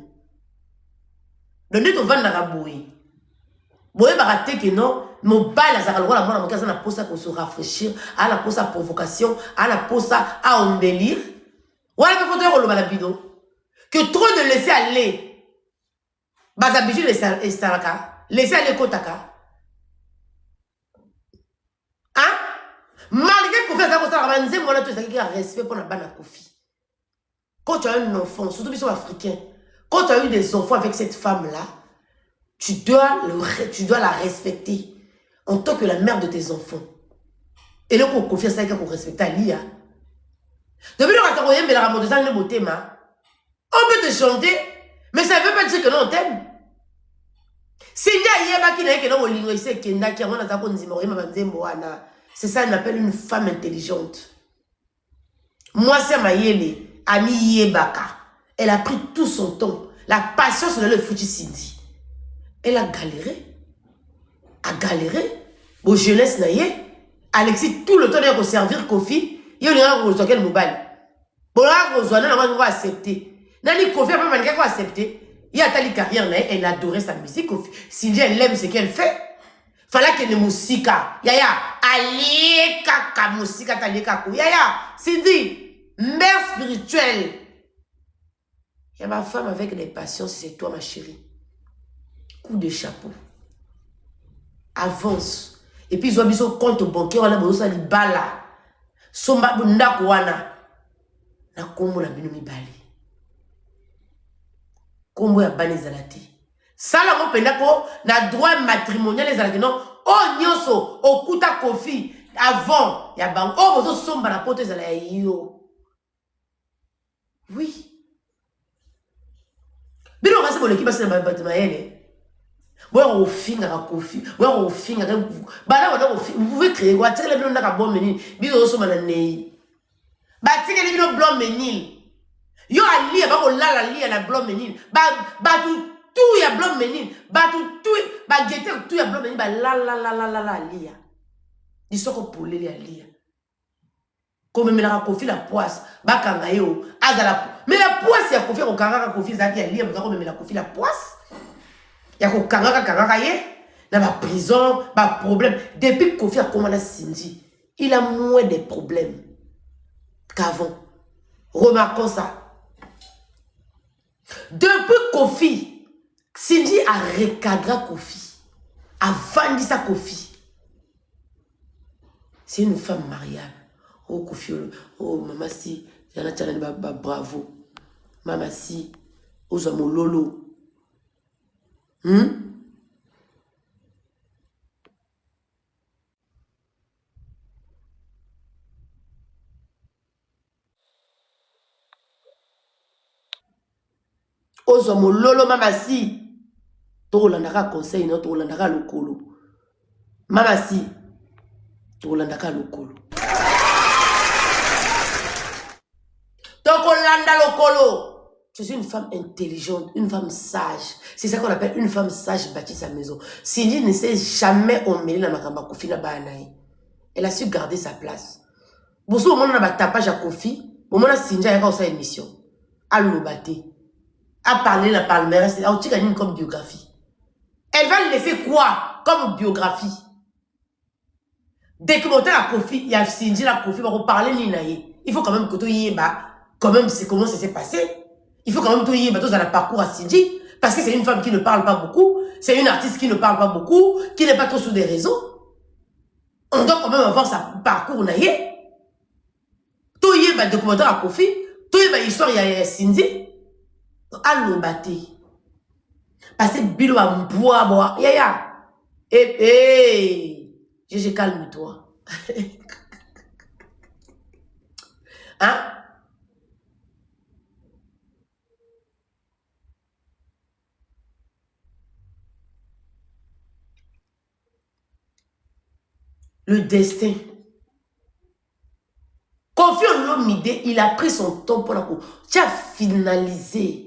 Le nez au vent na raboui. Vous voyez baraté que non. Mon bal à Zara, la mona na posa pour se rafraîchir, à la posa provocation, à la posa à embellir. Voilà que faut dire le balabido. Que trop de laisser aller. Bazabichu estaraka. Laisser aller kotaka. Hein? Malgré qu'on fait ça, on a respect pour la banane Kofi. Quand tu as un enfant, surtout ils sont africains, quand tu as eu des enfants avec cette femme-là, tu dois la respecter en tant que la mère de tes enfants. Et là, qu'on confie ça, qu'on respecte Alia. Depuis le temps on peut te chanter, mais ça ne veut pas dire que non, on t'aime. C'est ça qu'on appelle une femme intelligente. Moi, c'est Mayele, Ami Yebaka. Elle a pris tout son temps. La patience de le foutu Cindy. Elle a galéré. Bon, jeunesse naïe. Alexis, tout le temps, il a servir Kofi. Il y a un quel mobile. Bon, là, on va accepter. Nani Kofi a pas accepter. Il a tali carrière, elle adorait sa musique. Cindy, elle aime ce qu'elle fait. Fallait qu'elle ait musika. Yaya, allez, kaka, musika, tali kako. Yaya, Cindy, mère spirituelle. Il y a ma femme avec des passions, c'est toi, ma chérie. Coup de chapeau. Avance. Et puis, ils ont mis son compte bancaire, on a besoin de bala. Somba, bunda, kouana. Na kombo na bino mibali. Kombo ya bani zalati. Sala mo pendako na droit matrimonial zalati non. Oh nyoso okuta Kofi avant ya bang. Oh bozo somba na poto zala yo. Oui. Bino kasi boleki basi na batima yele. Bon, au fin à Kofi, bon, au fin à vous. Vous pouvez créer quoi? Tiens, les blancs n'a bon menil. Biso so manane. Ba tiens les blancs blanc menil. Yo ali ba ko la li na blanc menil. Ba tout ya blanc menil. Ba tout ba gete tout ya blanc menil ba la li. Ils sont pour les ali. Comme me la Kofi la poisse, ba kanga yo, azala. Mais la poisse ya Kofi ko kanga Kofi zaki ali, ba ko me la Kofi la poisse. Il y a dans la prison, pas de problème. Depuis que Kofi a commandé Cindy, il a moins de problèmes qu'avant. Remarquons ça. Depuis Kofi, Cindy a recadré Kofi, a vendu sa Kofi. C'est une femme mariable. Oh Kofi, oh maman si, bravo. Maman si, oh zamo lolo. Ozomo lolo mama si to landaka conseil no to landaka lokolo mama si to landaka lokolo to landa lokolo. Je suis une femme intelligente, une femme sage. C'est ça qu'on appelle une femme sage bâtie sa maison. Cindy ne s'est jamais emmêlée dans ma kamba Kofi na banaï. Elle a su garder sa place. Bon, au moment où on a tapage à Kofi, au moment où Cindy a eu sa émission, à l'obaté, à parler la palmarès, à outil gagner comme biographie. Elle va laisser quoi comme biographie? Documentaire à Kofi, il y a Cindy la Kofi, on va parler l'inaïe. Il faut quand même que tu y aies, quand même, c'est comment ça s'est passé. Il faut quand même tout y aller dans le parcours à Cindy, parce que c'est une femme qui ne parle pas beaucoup, c'est une artiste qui ne parle pas beaucoup, qui n'est pas trop sur des réseaux. On doit quand même avoir sa parcours naïe. Tout y est documentaire à Kofi, tout y est histoire à Cindy. Allô baté. Parce que bilo à bois, ya. Je calme-toi. Hein? Le destin. Kofi Olomide, il a pris son temps pour la cour. Tu as finalisé.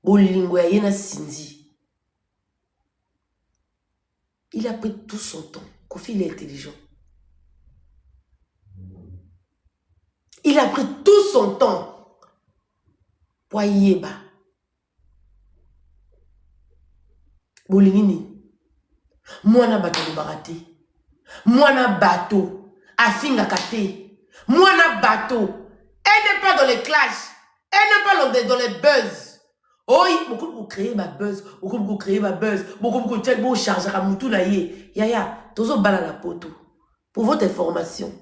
Bolingwayena Cindy. Il a pris tout son temps. Kofi, il est intelligent. Il a pris tout son temps. Pour yeba. Bolingini. Mwana bato de barate. Mwana bateau, afinga kate. Mwana bateau, elle n'est pas dans les classes. Elle n'est pas dans les buzz. Oh, beaucoup pour créer ma buzz, beaucoup pour créer ma buzz, beaucoup pour créer mon charge à moutou na ye. Yaya, tous au bal à la poto. Pour votre information.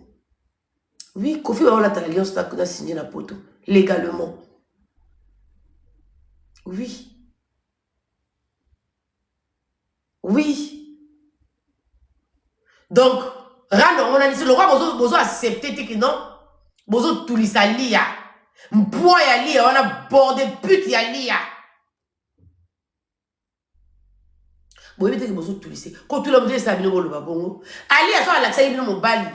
Oui, Kofi va avoir l'alliance n'a signé la poto. Légalement. Oui. Oui. Donc, rando, on a dit, le roi, bozo accepté que non, bozo tout lisa lia. Mpoa ya lia, on a bordé pute ya lia. Bon, il que bozo tout lisa. Quand tout l'homme dit ça, il le babongo. Ali a soit l'accès, il est mon bali.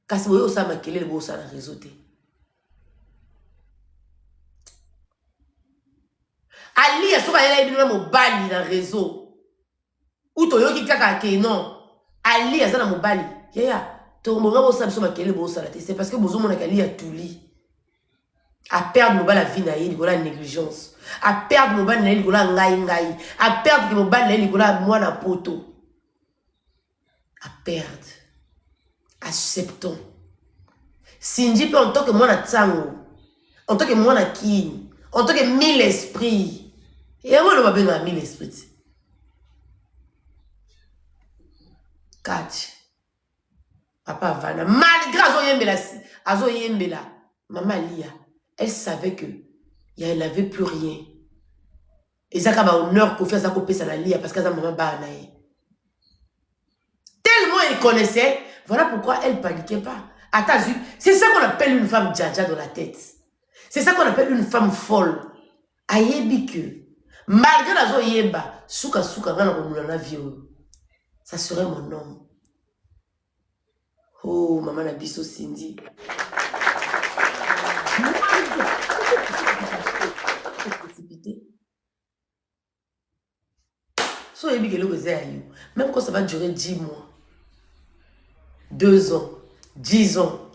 Kasi boyo sa makele, le boyo sa na réseauté. Ali a soit il est mon bali dans réseau. Ou to yo ki kaka ke non. Ali a ça na mon bali. Yaya. C'est parce que bozo mon akali a tout li. À perdre mon la vie naïe, il y a la négligence. À perdre mon bal naïe, il y a ngai. À perdre mon bal naïe, il y a moi na poto. À perdre. Acceptons. Sinji peut en tant que moi na tsango. En tant que moi na kin. En tant que mille esprits. Et moi, je vais bien à mille esprits. Catch. Papa Vana. Malgré Azo Yembela. Maman Lia. Elle savait que elle n'avait plus rien. Et ça a honneur qu'on fait ça couper ça la lia parce que ça maman banaï. Tellement elle connaissait, voilà pourquoi elle paniquait pas. Attends, c'est ça qu'on appelle une femme djadja dans la tête. C'est ça qu'on appelle une femme folle. Ayebi que malgré la zo yeba, souka na vie. Ça serait mon homme. Oh maman na biso Cindy. So, même quand ça va durer 10 mois, 2 ans, 10 ans.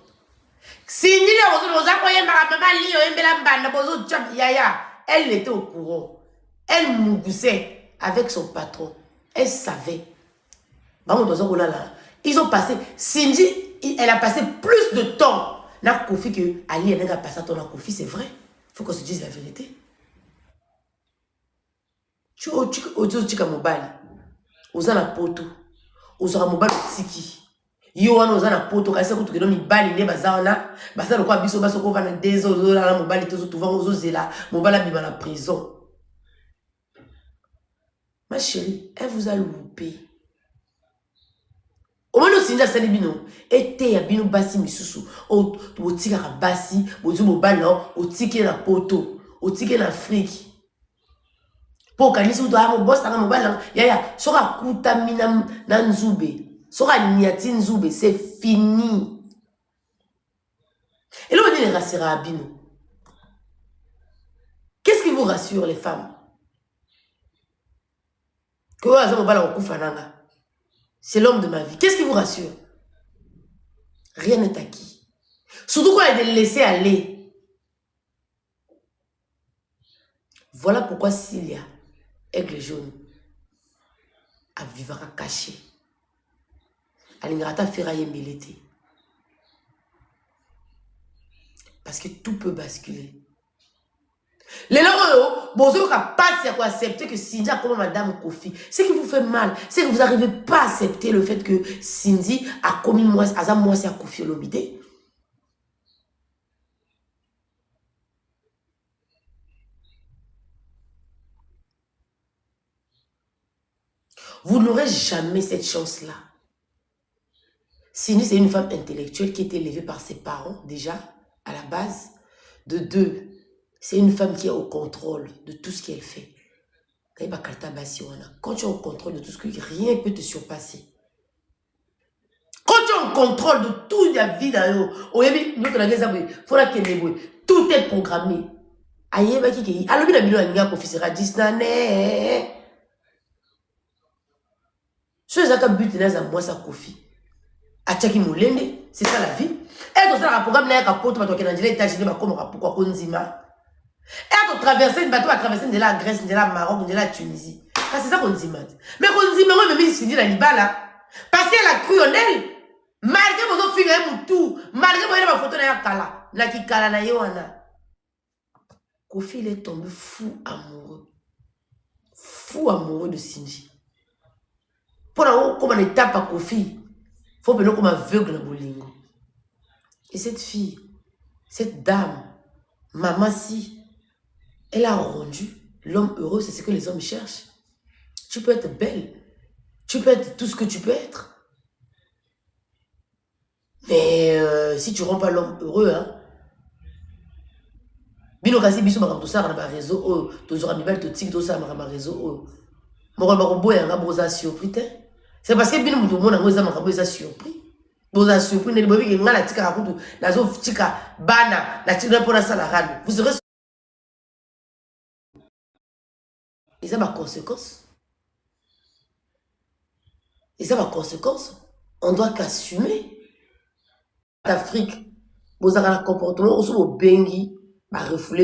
Elle était au courant. Elle moussait avec son patron. Elle savait. Ils ont passé. Cindy, elle a passé plus de temps. Na Kofi que Ali n'a pas passé ton Kofi, c'est vrai. Il faut qu'on se dise la vérité. Tu as mobile. Oza na poto. Oza mobile tiki. Yo wana oza na poto kasi ko tukelo mibali ne bazana. Basa lokwa biso baso ko vana des ozo na mobile tozo tuva ozo zela. Mobile bima na prison. Ma chérie, elle vous a loupé. Au moins nous sinja salibino. Ete ya bino basi misusu. O tika ka basi, bozu mobile o tiki na poto, o tiki na Afrique. Pour kanisi uto amo boss tanga mobile yaya soka kutamina na nzube soka niati nzube c'est fini. Et là on dit les rassira abino. Qu'est-ce qui vous rassure les femmes? Que vous avez mobile en kufananga. C'est l'homme de ma vie. Qu'est-ce qui vous rassure? Rien n'est acquis. Surtout quand elle est laissée aller. Voilà pourquoi Cilia Aigle jaune a vivra caché. Alingrata fera yembelete. Parce que tout peut basculer. Les gens bonjour pas à accepter que Cindy a comme Madame Kofi. Ce qui vous fait mal, c'est que vous n'arrivez pas à accepter le fait que Cindy a commis moi c'est à Kofi Olomide. Vous n'aurez jamais cette chance-là. Cindy, c'est une femme intellectuelle qui a été élevée par ses parents, déjà, à la base. De 2, c'est une femme qui est au contrôle de tout ce qu'elle fait. Quand tu es au contrôle de tout ce que rien ne peut te surpasser. Quand tu es en contrôle de toute la vie, tout est programmé. C'est ça que but dans moi ça Kofi. Achaki mulende, c'est ça la vie. Et dans un programme là capote ba tokena ndela États-Unis ba comme pourquoi konzima. Et de traverser une bateau à traverser de la Grèce, de la Maroc, de la Tunisie. C'est ça qu'on dit. Mais qu'on dit moi même ici dit la libala parce qu'elle a cru en elle. Malgré vos filles et tout, malgré moi ma photo na kala, na ki kala na yoana. Kofi, il est tombé fou amoureux. Fou amoureux de Sinji. Pour la comme on étape à Kofi, il faut venir comme aveugle dans Bolingo. Et cette fille, cette dame, Maman Si, elle a rendu l'homme heureux, c'est ce que les hommes cherchent. Tu peux être belle, tu peux être tout ce que tu peux être. Mais si tu ne rends pas l'homme heureux, hein, bino kasi biso makambo tosala na ba réseau oyo tozora mibali totiki tosala makambo réseau oyo moko bakoboya nga boza surpris te c'est parce que bino mutu omona ngo eza makambo eza surpris boza surpris ndeni bobi nga na tika kutu nazo tika bana na tika pour la sala radio vous serez eza ma conséquence on doit qu'assumer l'Afrique boza la comportement oso bengi ba refoulé